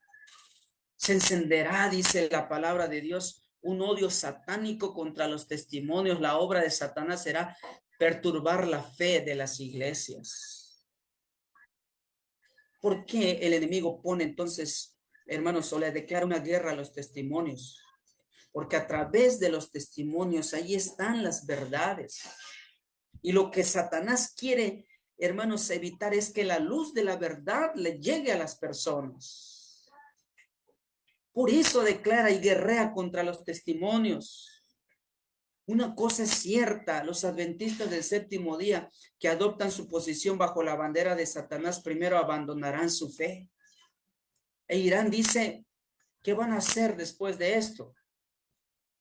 Se encenderá, dice la palabra de Dios, un odio satánico contra los testimonios. La obra de Satanás será perturbar la fe de las iglesias. ¿Por qué el enemigo pone entonces, hermanos, o le declara una guerra a los testimonios? Porque a través de los testimonios ahí están las verdades. Y lo que Satanás quiere, hermanos, evitar es que la luz de la verdad le llegue a las personas. Por eso declara y guerrea contra los testimonios. Una cosa es cierta, los adventistas del séptimo día que adoptan su posición bajo la bandera de Satanás primero abandonarán su fe. E Irán dice, ¿qué van a hacer después de esto?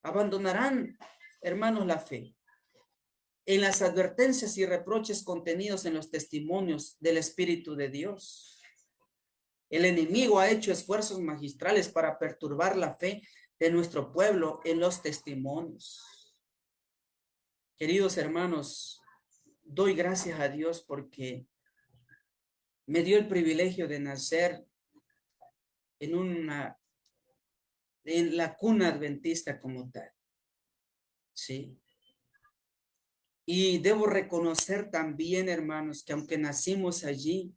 Abandonarán, hermanos, la fe. En las advertencias y reproches contenidos en los testimonios del Espíritu de Dios. El enemigo ha hecho esfuerzos magistrales para perturbar la fe de nuestro pueblo en los testimonios. Queridos hermanos, doy gracias a Dios porque me dio el privilegio de nacer en la cuna adventista como tal. Sí. Y debo reconocer también, hermanos, que aunque nacimos allí,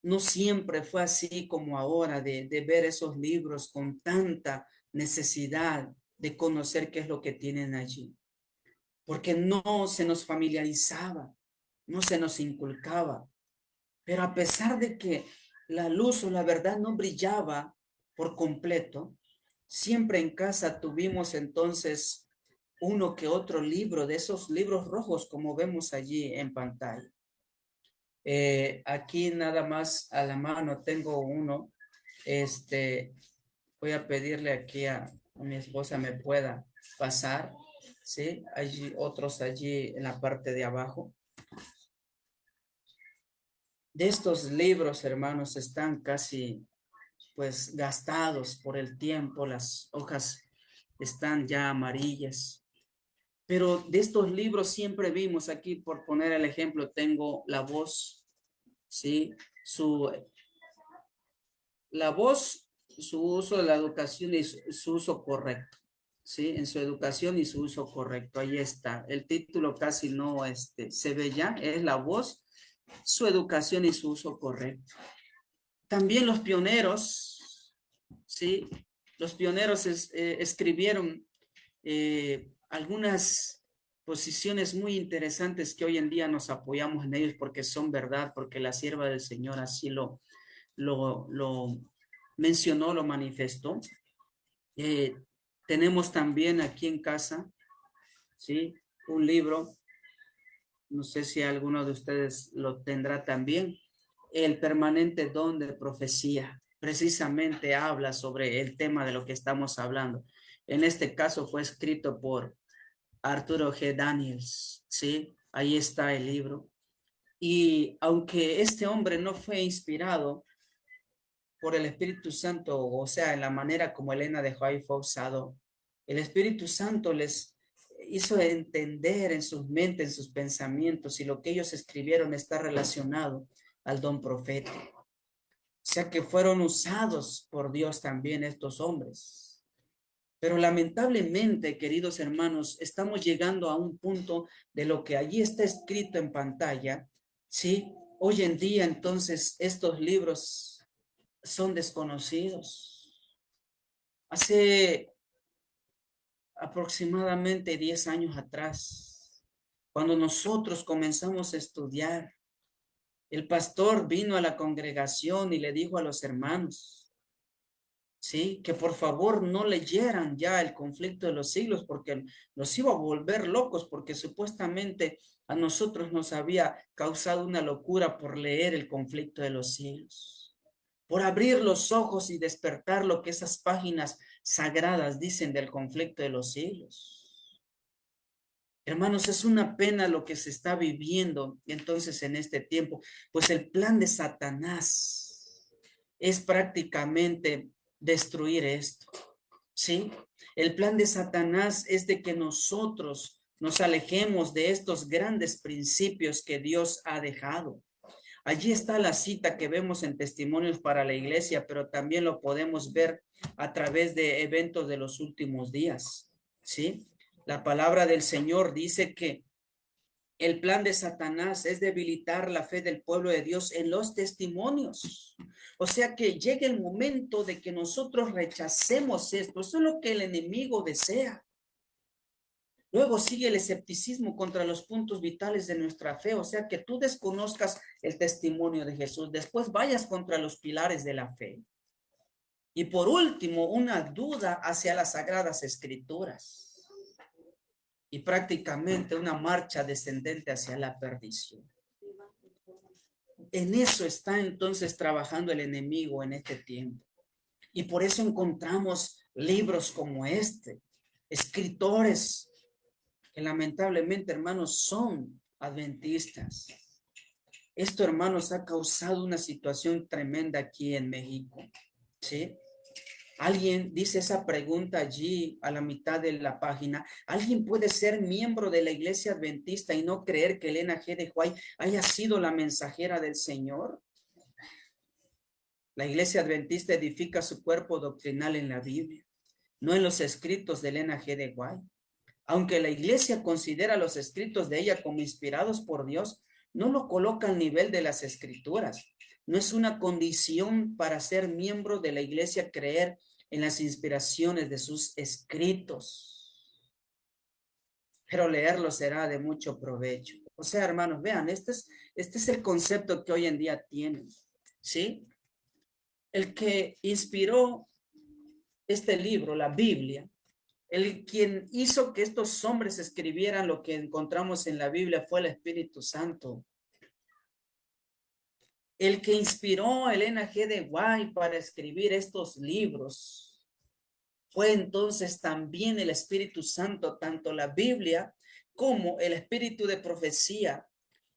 no siempre fue así como ahora de ver esos libros con tanta necesidad de conocer qué es lo que tienen allí. Porque no se nos familiarizaba, no se nos inculcaba. Pero a pesar de que la luz o la verdad no brillaba por completo, siempre en casa tuvimos entonces uno que otro libro de esos libros rojos como vemos allí en pantalla. Aquí nada más a la mano tengo uno. Voy a pedirle aquí a mi esposa me pueda pasar, ¿sí? Hay otros allí en la parte de abajo. De estos libros, hermanos, están casi pues gastados por el tiempo, las hojas están ya amarillas. Pero de estos libros siempre vimos aquí, por poner el ejemplo, tengo La Voz, ¿sí? La voz, su uso de la educación y su uso correcto, ¿sí? En su educación y su uso correcto, ahí está. El título casi no se ve ya, es La Voz, su educación y su uso correcto. También los pioneros, ¿sí? Los pioneros escribieron algunas posiciones muy interesantes que hoy en día nos apoyamos en ellos porque son verdad, porque la sierva del Señor así lo mencionó, lo manifestó. Eh, Tenemos también aquí en casa, ¿sí? Un libro, no sé si alguno de ustedes lo tendrá también, El permanente don de profecía. Precisamente habla sobre el tema de lo que estamos hablando. En este caso fue escrito por Arturo G. Daniels, ¿sí? Ahí está el libro. Y aunque este hombre no fue inspirado por el Espíritu Santo, o sea, en la manera como Elena de White fue usado, el Espíritu Santo les hizo entender en sus mentes, en sus pensamientos, y lo que ellos escribieron está relacionado al don profético. O sea que fueron usados por Dios también estos hombres. Pero lamentablemente, queridos hermanos, estamos llegando a un punto de lo que allí está escrito en pantalla, ¿sí? Hoy en día, entonces, estos libros son desconocidos. Hace aproximadamente 10 años atrás, cuando nosotros comenzamos a estudiar, el pastor vino a la congregación y le dijo a los hermanos, sí, que por favor no leyeran ya el conflicto de los siglos porque nos iba a volver locos porque supuestamente a nosotros nos había causado una locura por leer el conflicto de los siglos, por abrir los ojos y despertar lo que esas páginas sagradas dicen del conflicto de los siglos. Hermanos, es una pena lo que se está viviendo entonces en este tiempo, pues el plan de Satanás es prácticamente destruir esto, ¿sí? El plan de Satanás es de que nosotros nos alejemos de estos grandes principios que Dios ha dejado. Allí está la cita que vemos en Testimonios para la Iglesia, pero también lo podemos ver a través de eventos de los últimos días, ¿sí? La palabra del Señor dice que el plan de Satanás es debilitar la fe del pueblo de Dios en los testimonios. O sea que llegue el momento de que nosotros rechacemos esto. Eso es lo que el enemigo desea. Luego sigue el escepticismo contra los puntos vitales de nuestra fe, o sea que tú desconozcas el testimonio de Jesús, después vayas contra los pilares de la fe. Y por último, una duda hacia las sagradas escrituras y prácticamente una marcha descendente hacia la perdición. En eso está entonces trabajando el enemigo en este tiempo. Y por eso encontramos libros como este, escritores que lamentablemente, hermanos, son adventistas. Esto, hermanos, ha causado una situación tremenda aquí en México, ¿sí? Alguien dice esa pregunta allí a la mitad de la página. ¿Alguien puede ser miembro de la iglesia adventista y no creer que Elena G. de White haya sido la mensajera del Señor? La iglesia adventista edifica su cuerpo doctrinal en la Biblia, no en los escritos de Elena G. de White. Aunque la iglesia considera los escritos de ella como inspirados por Dios, no lo coloca al nivel de las escrituras. No es una condición para ser miembro de la iglesia creer en las inspiraciones de sus escritos, pero leerlo será de mucho provecho. O sea, hermanos, vean, este es el concepto que hoy en día tienen, ¿sí? El que inspiró este libro, la Biblia, el quien hizo que estos hombres escribieran lo que encontramos en la Biblia fue el Espíritu Santo. El que inspiró a Elena G. de White para escribir estos libros fue entonces también el Espíritu Santo, tanto la Biblia como el espíritu de profecía.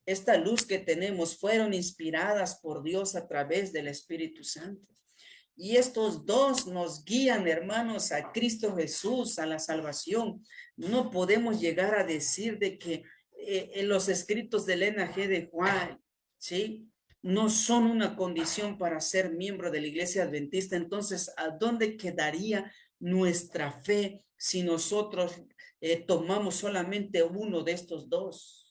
Esta luz que tenemos fueron inspiradas por Dios a través del Espíritu Santo. Y estos dos nos guían, hermanos, a Cristo Jesús, a la salvación. No podemos llegar a decir de que en los escritos de Elena G. de White, ¿sí? No son una condición para ser miembro de la iglesia adventista. Entonces, ¿a dónde quedaría nuestra fe si nosotros tomamos solamente uno de estos dos?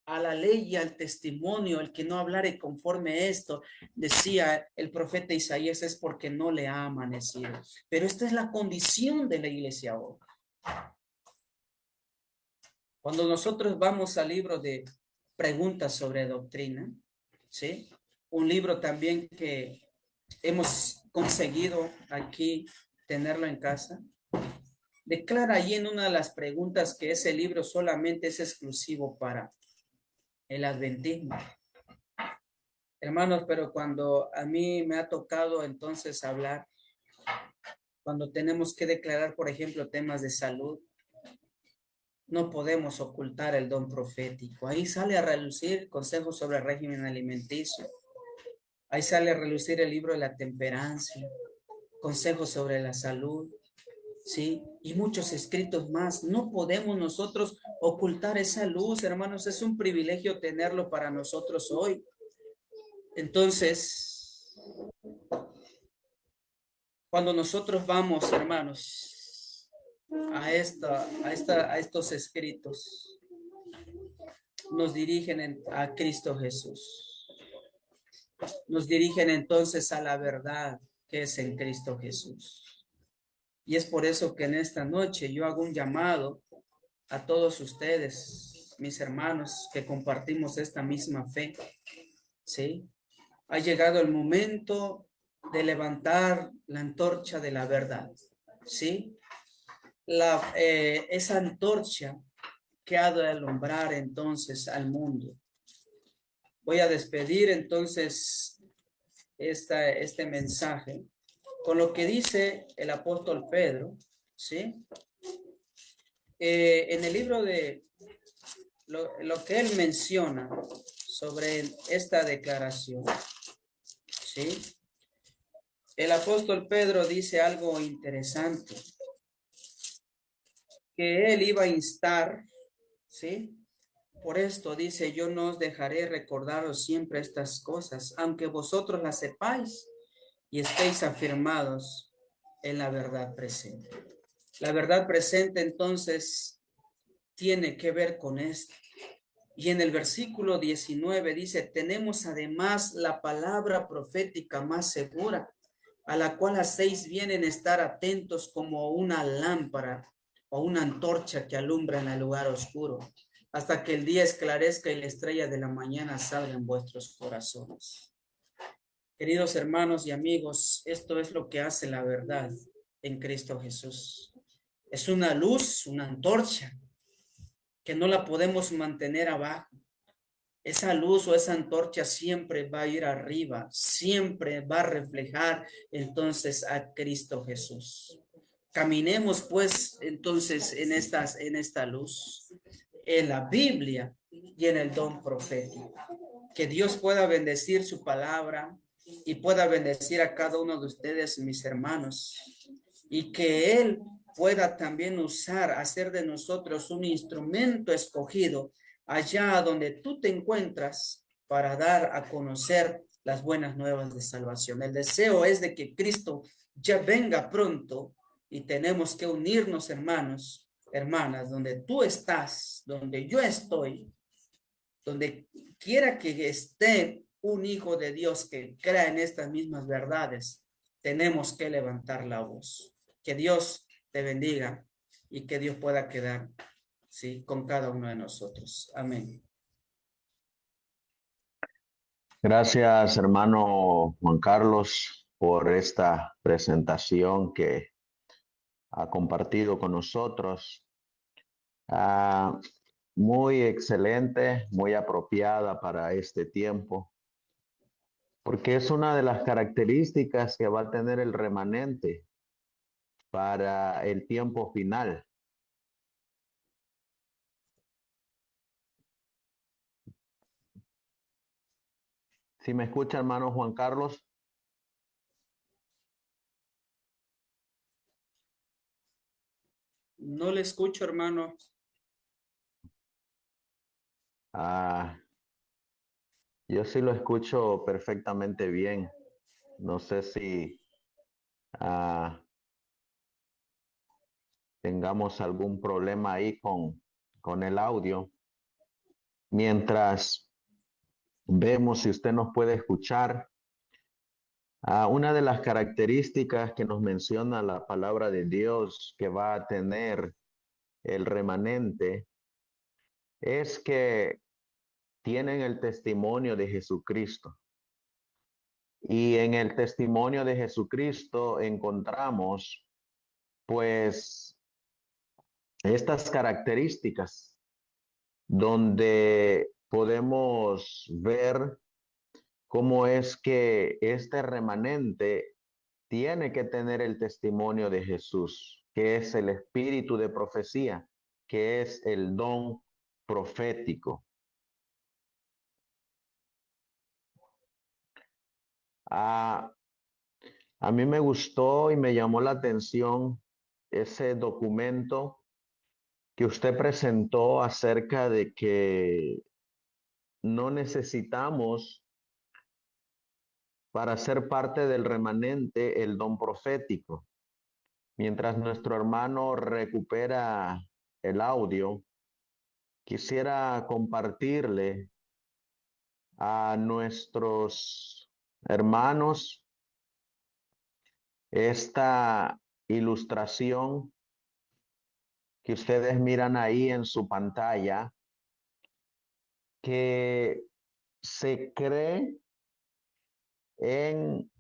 A la ley y al testimonio, el que no hablare conforme a esto, decía el profeta Isaías, es porque no le ha amanecido. Pero esta es la condición de la iglesia hoy. Cuando nosotros vamos al libro de preguntas sobre doctrina, ¿sí? Un libro también que hemos conseguido aquí tenerlo en casa. Declara ahí en una de las preguntas que ese libro solamente es exclusivo para el adventismo. Hermanos, pero cuando a mí me ha tocado entonces hablar, cuando tenemos que declarar, por ejemplo, temas de salud, no podemos ocultar el don profético. Ahí sale a relucir consejos sobre el régimen alimenticio. Ahí sale a relucir el libro de la temperancia, consejos sobre la salud, ¿sí? Y muchos escritos más. No podemos nosotros ocultar esa luz, hermanos. Es un privilegio tenerlo para nosotros hoy. Entonces, cuando nosotros vamos, hermanos, a estos escritos, nos dirigen a Cristo Jesús. Nos dirigen entonces a la verdad que es en Cristo Jesús. Y es por eso que en esta noche yo hago un llamado a todos ustedes, mis hermanos, que compartimos esta misma fe, ¿sí? Ha llegado el momento de levantar la antorcha de la verdad, ¿sí? Esa antorcha que ha de alumbrar entonces al mundo. Voy a despedir entonces este mensaje con lo que dice el apóstol Pedro, ¿sí? En el libro de lo que él menciona sobre esta declaración, ¿sí? El apóstol Pedro dice algo interesante, que él iba a instar, ¿sí? Por esto dice, yo no os dejaré recordaros siempre estas cosas, aunque vosotros las sepáis y estéis afirmados en la verdad presente. La verdad presente entonces tiene que ver con esto. Y en el versículo 19 dice, tenemos además la palabra profética más segura, a la cual hacéis bien en estar atentos como una lámpara o una antorcha que alumbra en el lugar oscuro, hasta que el día esclarezca y la estrella de la mañana salga en vuestros corazones. Queridos hermanos y amigos, esto es lo que hace la verdad en Cristo Jesús. Es una luz, una antorcha, que no la podemos mantener abajo. Esa luz o esa antorcha siempre va a ir arriba, siempre va a reflejar entonces a Cristo Jesús. Caminemos pues entonces en esta luz, en la Biblia y en el don profético. Que Dios pueda bendecir su palabra y pueda bendecir a cada uno de ustedes, mis hermanos, y que Él pueda también hacer de nosotros un instrumento escogido allá donde tú te encuentras para dar a conocer las buenas nuevas de salvación. El deseo es de que Cristo ya venga pronto y tenemos que unirnos, hermanos, hermanas, donde tú estás, donde yo estoy, donde quiera que esté un hijo de Dios que crea en estas mismas verdades, tenemos que levantar la voz. Que Dios te bendiga y que Dios pueda quedar, sí, con cada uno de nosotros. Amén. Gracias, hermano Juan Carlos, por esta presentación que ha compartido con nosotros. Muy excelente, muy apropiada para este tiempo, porque es una de las características que va a tener el remanente para el tiempo final. ¿Sí me escucha, hermano Juan Carlos? No le escucho, hermano. Yo sí lo escucho perfectamente bien. No sé si tengamos algún problema ahí con el audio. Mientras vemos si usted nos puede escuchar, una de las características que nos menciona la palabra de Dios que va a tener el remanente es que tienen el testimonio de Jesucristo. Y en el testimonio de Jesucristo encontramos, pues, estas características donde podemos ver cómo es que este remanente tiene que tener el testimonio de Jesús, que es el espíritu de profecía, que es el don profético. A, a mí me gustó y me llamó la atención ese documento que usted presentó acerca de que no necesitamos para ser parte del remanente el don profético. Mientras nuestro hermano recupera el audio, quisiera compartirle a nuestros hermanos esta ilustración que ustedes miran ahí en su pantalla, que se cree en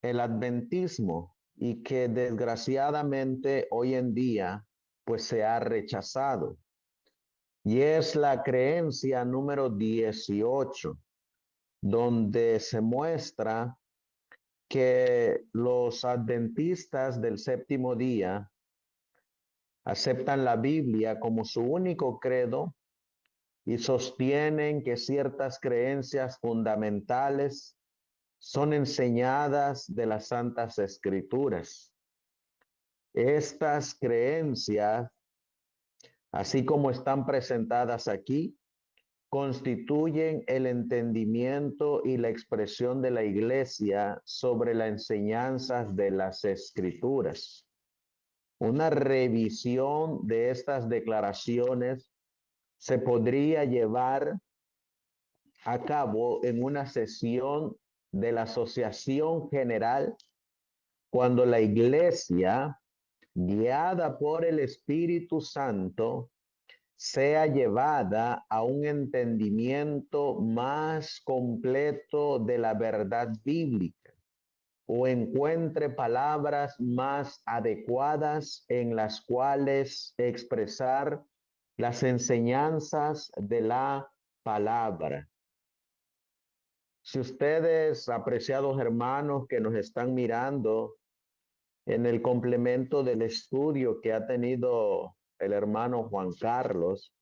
el adventismo y que desgraciadamente hoy en día pues se ha rechazado. Y es la creencia número 18, donde se muestra que los adventistas del séptimo día aceptan la Biblia como su único credo y sostienen que ciertas creencias fundamentales son enseñadas de las Santas Escrituras. Estas creencias, así como están presentadas aquí, constituyen el entendimiento y la expresión de la Iglesia sobre las enseñanzas de las Escrituras. Una revisión de estas declaraciones se podría llevar a cabo en una sesión de la Asociación General cuando la Iglesia, guiada por el Espíritu Santo, sea llevada a un entendimiento más completo de la verdad bíblica o encuentre palabras más adecuadas en las cuales expresar las enseñanzas de la palabra. Si ustedes, apreciados hermanos que nos están mirando, en el complemento del estudio que ha tenido el hermano Juan Carlos,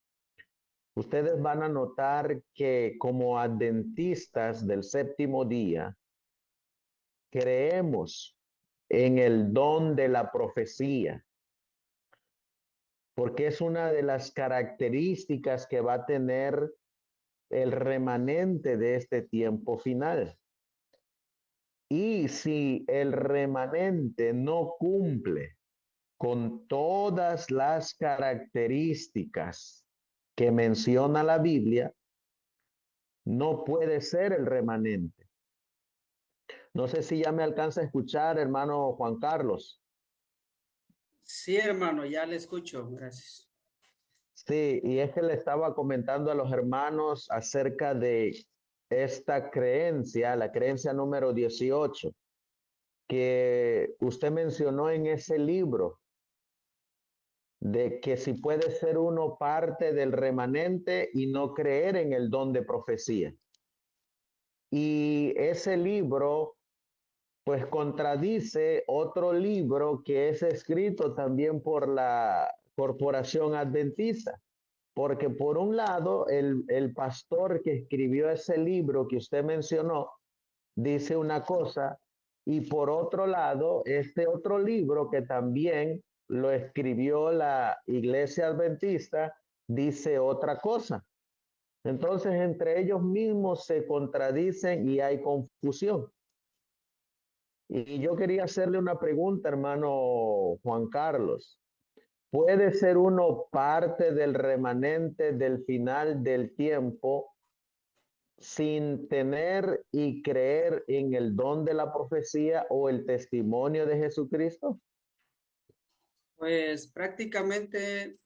ustedes van a notar que como adventistas del séptimo día, creemos en el don de la profecía, porque es una de las características que va a tener el remanente de este tiempo final. Y si el remanente no cumple con todas las características que menciona la Biblia, no puede ser el remanente. No sé si ya me alcanza a escuchar, hermano Juan Carlos. Sí, hermano, ya le escucho. Gracias. Sí, y es que le estaba comentando a los hermanos acerca de esta creencia, la creencia número 18, que usted mencionó en ese libro, de que si puede ser uno parte del remanente y no creer en el don de profecía. Y ese libro, pues contradice otro libro que es escrito también por la Corporación Adventista. Porque por un lado, el pastor que escribió ese libro que usted mencionó, dice una cosa, y por otro lado, este otro libro que también lo escribió la Iglesia Adventista, dice otra cosa. Entonces, entre ellos mismos se contradicen y hay confusión. Y yo quería hacerle una pregunta, hermano Juan Carlos. ¿Puede ser uno parte del remanente del final del tiempo sin tener y creer en el don de la profecía o el testimonio de Jesucristo? Pues prácticamente,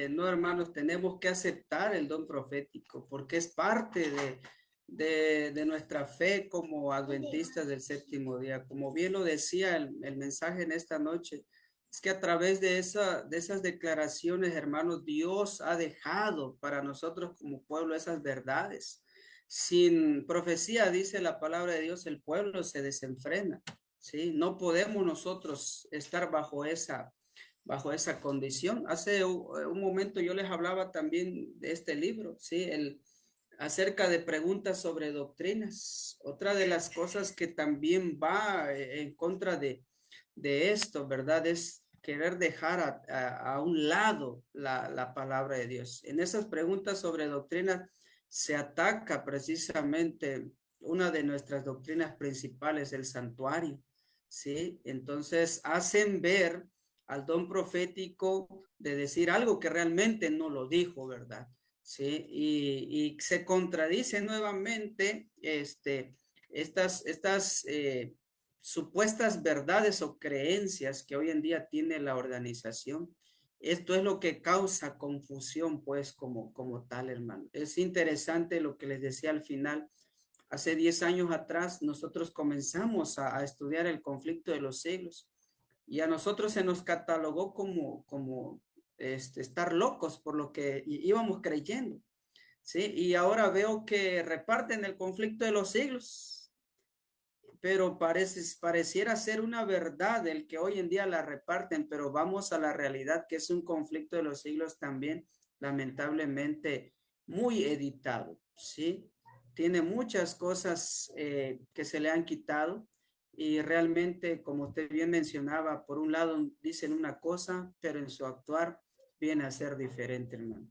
no, hermanos, tenemos que aceptar el don profético porque es parte de nuestra fe como adventistas del séptimo día. Como bien lo decía el mensaje en esta noche, es que a través de esas declaraciones, hermanos, Dios ha dejado para nosotros como pueblo esas verdades. Sin profecía, dice la palabra de Dios, el pueblo se desenfrena. ¿Sí? No podemos nosotros estar bajo esa condición. Hace un momento yo les hablaba también de este libro, ¿sí? Acerca de preguntas sobre doctrinas. Otra de las cosas que también va en contra de esto, ¿verdad? Es querer dejar a un lado la palabra de Dios. En esas preguntas sobre doctrina se ataca precisamente una de nuestras doctrinas principales, el santuario, ¿sí? Entonces hacen ver al don profético de decir algo que realmente no lo dijo, ¿verdad? Sí, y se contradice nuevamente estas supuestas verdades o creencias que hoy en día tiene la organización. Esto es lo que causa confusión, pues, como tal, hermano. Es interesante lo que les decía al final. Hace 10 años atrás, nosotros comenzamos a estudiar el conflicto de los siglos y a nosotros se nos catalogó como estar locos por lo que íbamos creyendo, ¿sí? Y ahora veo que reparten el conflicto de los siglos, pero pareciera ser una verdad el que hoy en día la reparten, pero vamos a la realidad que es un conflicto de los siglos también, lamentablemente. muy editado, ¿sí? Tiene muchas cosas que se le han quitado y realmente, como usted bien mencionaba, por un lado dicen una cosa, pero en su actuar viene a ser diferente, hermano.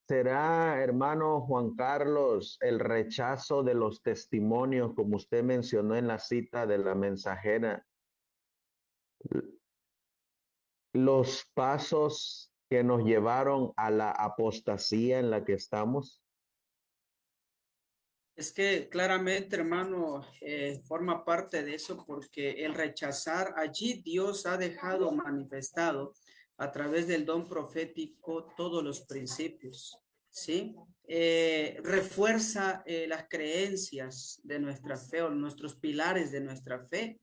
¿Será, hermano Juan Carlos, el rechazo de los testimonios, como usted mencionó en la cita de la mensajera, los pasos que nos llevaron a la apostasía en la que estamos? Es que claramente, hermano, forma parte de eso porque el rechazar, allí Dios ha dejado manifestado a través del don profético todos los principios, ¿sí? Refuerza las creencias de nuestra fe o nuestros pilares de nuestra fe.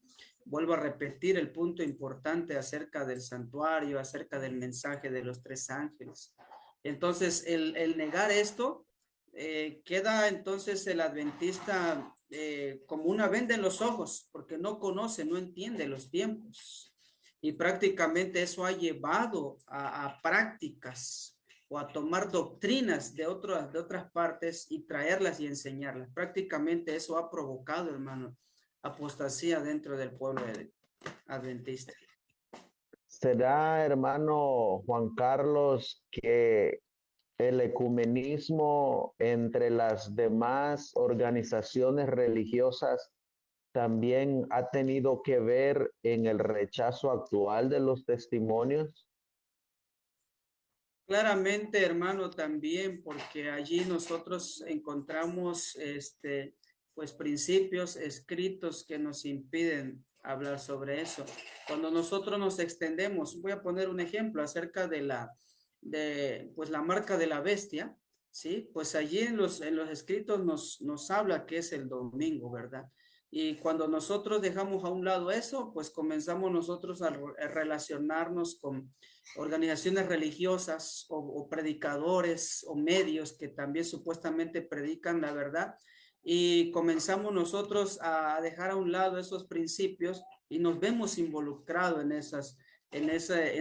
Vuelvo a repetir el punto importante acerca del santuario, acerca del mensaje de los tres ángeles. Entonces, el negar esto queda entonces el adventista como una venda en los ojos, porque no conoce, no entiende los tiempos. Y prácticamente eso ha llevado a prácticas o a tomar doctrinas de otras partes y traerlas y enseñarlas. Prácticamente eso ha provocado, hermano, apostasía dentro del pueblo adventista. ¿Será, hermano Juan Carlos, que el ecumenismo entre las demás organizaciones religiosas también ha tenido que ver en el rechazo actual de los testimonios? Claramente, hermano, también, porque allí nosotros encontramos pues principios escritos que nos impiden hablar sobre eso. Cuando nosotros nos extendemos, voy a poner un ejemplo acerca pues la marca de la bestia, ¿sí? Pues allí en los escritos nos habla que es el domingo, ¿verdad? Y cuando nosotros dejamos a un lado eso, pues comenzamos nosotros a relacionarnos con organizaciones religiosas o predicadores o medios que también supuestamente predican la verdad y comenzamos nosotros a dejar a un lado esos principios y nos vemos involucrados en ese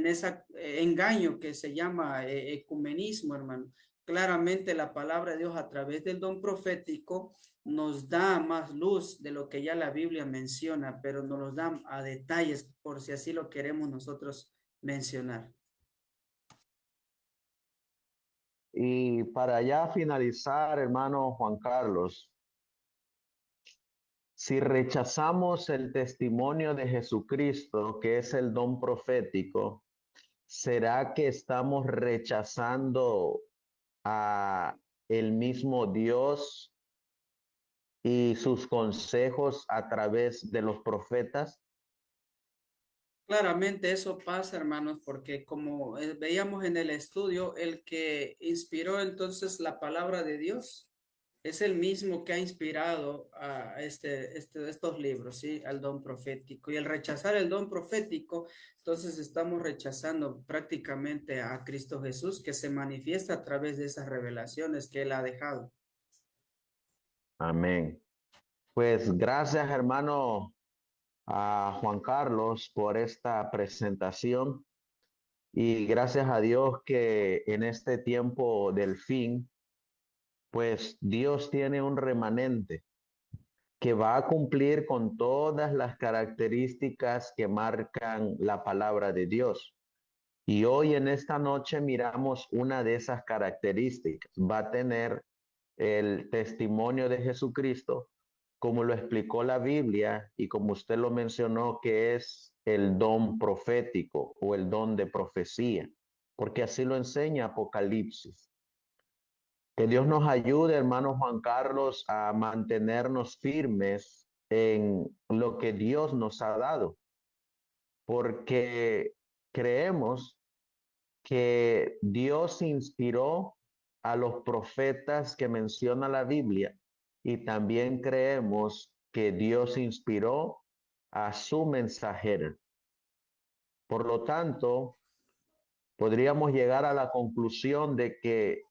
engaño que se llama ecumenismo, hermano. Claramente la palabra de Dios a través del don profético nos da más luz de lo que ya la Biblia menciona, pero nos los da a detalles por si así lo queremos nosotros mencionar. Y para ya finalizar, hermano Juan Carlos, si rechazamos el testimonio de Jesucristo, que es el don profético, ¿será que estamos rechazando a el mismo Dios y sus consejos a través de los profetas? Claramente eso pasa, hermanos, porque como veíamos en el estudio, el que inspiró entonces la palabra de Dios es el mismo que ha inspirado a estos libros, ¿sí? Al don profético. Y el rechazar el don profético, entonces estamos rechazando prácticamente a Cristo Jesús, que se manifiesta a través de esas revelaciones que Él ha dejado. Amén. Pues gracias, hermano, a Juan Carlos por esta presentación y gracias a Dios que en este tiempo del fin, pues Dios tiene un remanente que va a cumplir con todas las características que marcan la palabra de Dios. Y hoy en esta noche miramos una de esas características. Va a tener el testimonio de Jesucristo, como lo explicó la Biblia y como usted lo mencionó, que es el don profético o el don de profecía, porque así lo enseña Apocalipsis. Que Dios nos ayude, hermano Juan Carlos, a mantenernos firmes en lo que Dios nos ha dado, porque creemos que Dios inspiró a los profetas que menciona la Biblia y también creemos que Dios inspiró a su mensajero. Por lo tanto, podríamos llegar a la conclusión de que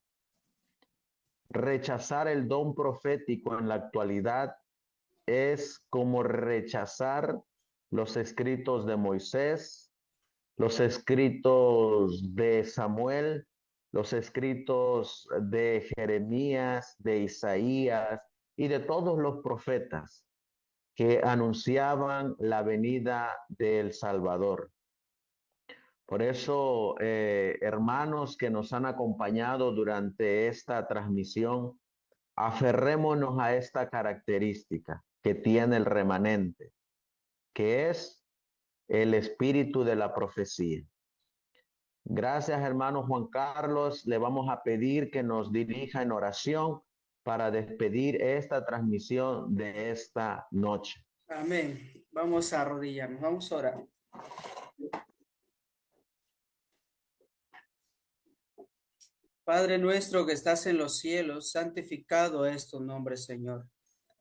rechazar el don profético en la actualidad es como rechazar los escritos de Moisés, los escritos de Samuel los escritos de Jeremías, de Isaías y de todos los profetas que anunciaban la venida del Salvador. Por eso, hermanos que nos han acompañado durante esta transmisión, aferrémonos a esta característica que tiene el remanente, que es el espíritu de la profecía. Gracias, hermano Juan Carlos. Le vamos a pedir que nos dirija en oración para despedir esta transmisión de esta noche. Amén. Vamos a arrodillarnos, vamos a orar. Padre nuestro que estás en los cielos, santificado es tu nombre, Señor.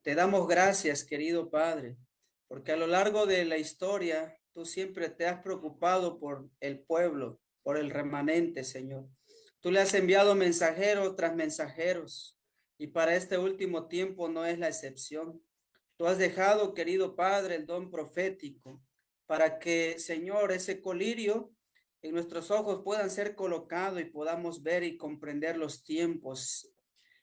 Te damos gracias, querido Padre, porque a lo largo de la historia tú siempre te has preocupado por el pueblo, por el remanente, Señor. Tú le has enviado mensajeros tras mensajeros y para este último tiempo no es la excepción. Tú has dejado, querido Padre, el don profético para que, Señor, ese colirio en nuestros ojos puedan ser colocados y podamos ver y comprender los tiempos,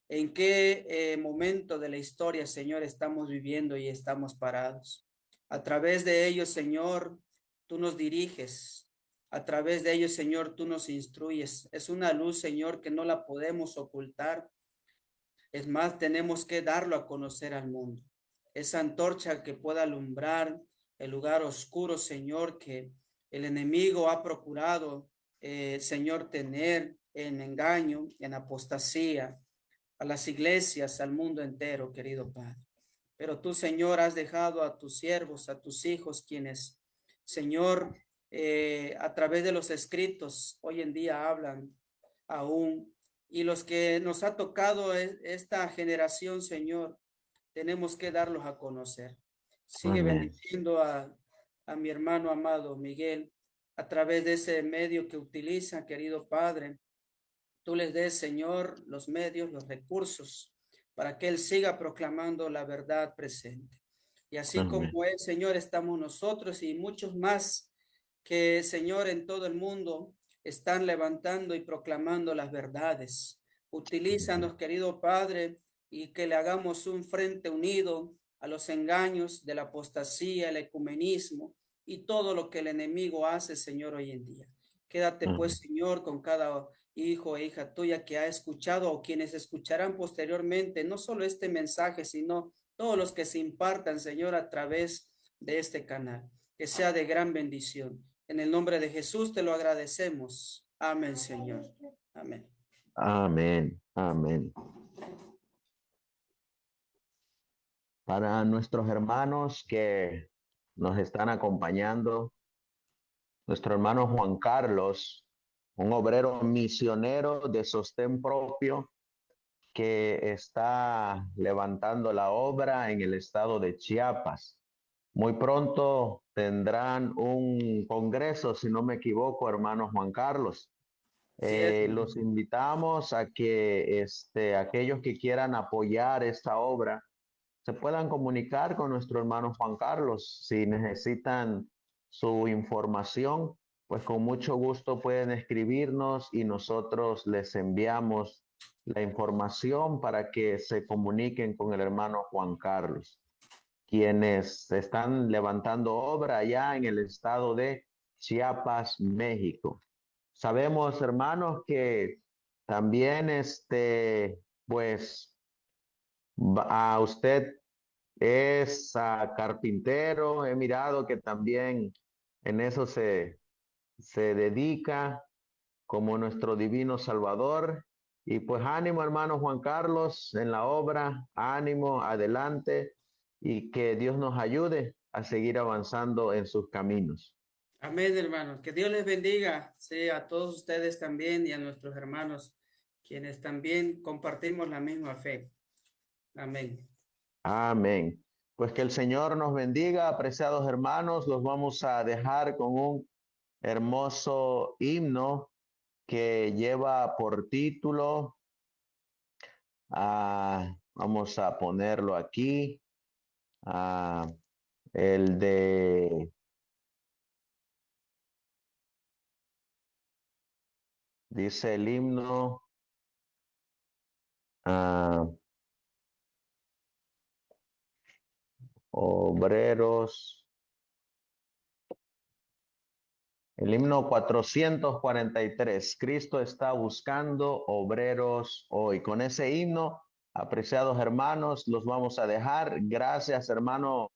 en qué momento de la historia, Señor, estamos viviendo y estamos parados. A través de ellos, Señor, tú nos diriges. A través de ellos, Señor, tú nos instruyes. Es una luz, Señor, que no la podemos ocultar. Es más, tenemos que darlo a conocer al mundo. Esa antorcha que pueda alumbrar el lugar oscuro, Señor, que el enemigo ha procurado, Señor, tener en engaño, en apostasía, a las iglesias, al mundo entero, querido Padre. Pero tú, Señor, has dejado a tus siervos, a tus hijos, quienes, Señor, a través de los escritos, hoy en día hablan aún. Y los que nos ha tocado esta generación, Señor, tenemos que darlos a conocer. Sigue Amén. bendiciendo a mi hermano amado Miguel a través de ese medio que utiliza, querido Padre. Tú les des, Señor, los medios, los recursos para que Él siga proclamando la verdad presente. Y así Amén. como Él, Señor, estamos nosotros y muchos más que, Señor, en todo el mundo están levantando y proclamando las verdades. Utilízanos, querido Padre, y que le hagamos un frente unido a los engaños de la apostasía, el ecumenismo y todo lo que el enemigo hace, Señor, hoy en día. Quédate, pues, Amén. Señor, con cada hijo e hija tuya que ha escuchado o quienes escucharán posteriormente, no solo este mensaje, sino todos los que se impartan, Señor, a través de este canal. Que sea de gran bendición. En el nombre de Jesús te lo agradecemos. Amén, Señor. Amén. Amén. Amén. Para nuestros hermanos que nos están acompañando, nuestro hermano Juan Carlos, un obrero misionero de sostén propio que está levantando la obra en el estado de Chiapas. Muy pronto tendrán un congreso, si no me equivoco, hermano Juan Carlos. Sí es. Los invitamos a que aquellos que quieran apoyar esta obra se puedan comunicar con nuestro hermano Juan Carlos. Si necesitan su información, pues con mucho gusto pueden escribirnos y nosotros les enviamos la información para que se comuniquen con el hermano Juan Carlos, quienes están levantando obra allá en el estado de Chiapas, México. Sabemos, hermanos, que también pues a usted es carpintero. He mirado que también en eso se dedica como nuestro divino Salvador. Y pues ánimo, hermano Juan Carlos, en la obra, ánimo, adelante, y que Dios nos ayude a seguir avanzando en sus caminos. Amén, hermanos. Que Dios les bendiga, sí, a todos ustedes también y a nuestros hermanos, quienes también compartimos la misma fe. Amén. Amén. Pues que el Señor nos bendiga, apreciados hermanos. Los vamos a dejar con un hermoso himno que lleva por título, vamos a ponerlo aquí, el de Dice el himno, obreros, el himno 443, Cristo está buscando obreros hoy. Con ese himno, apreciados hermanos, los vamos a dejar. Gracias, hermano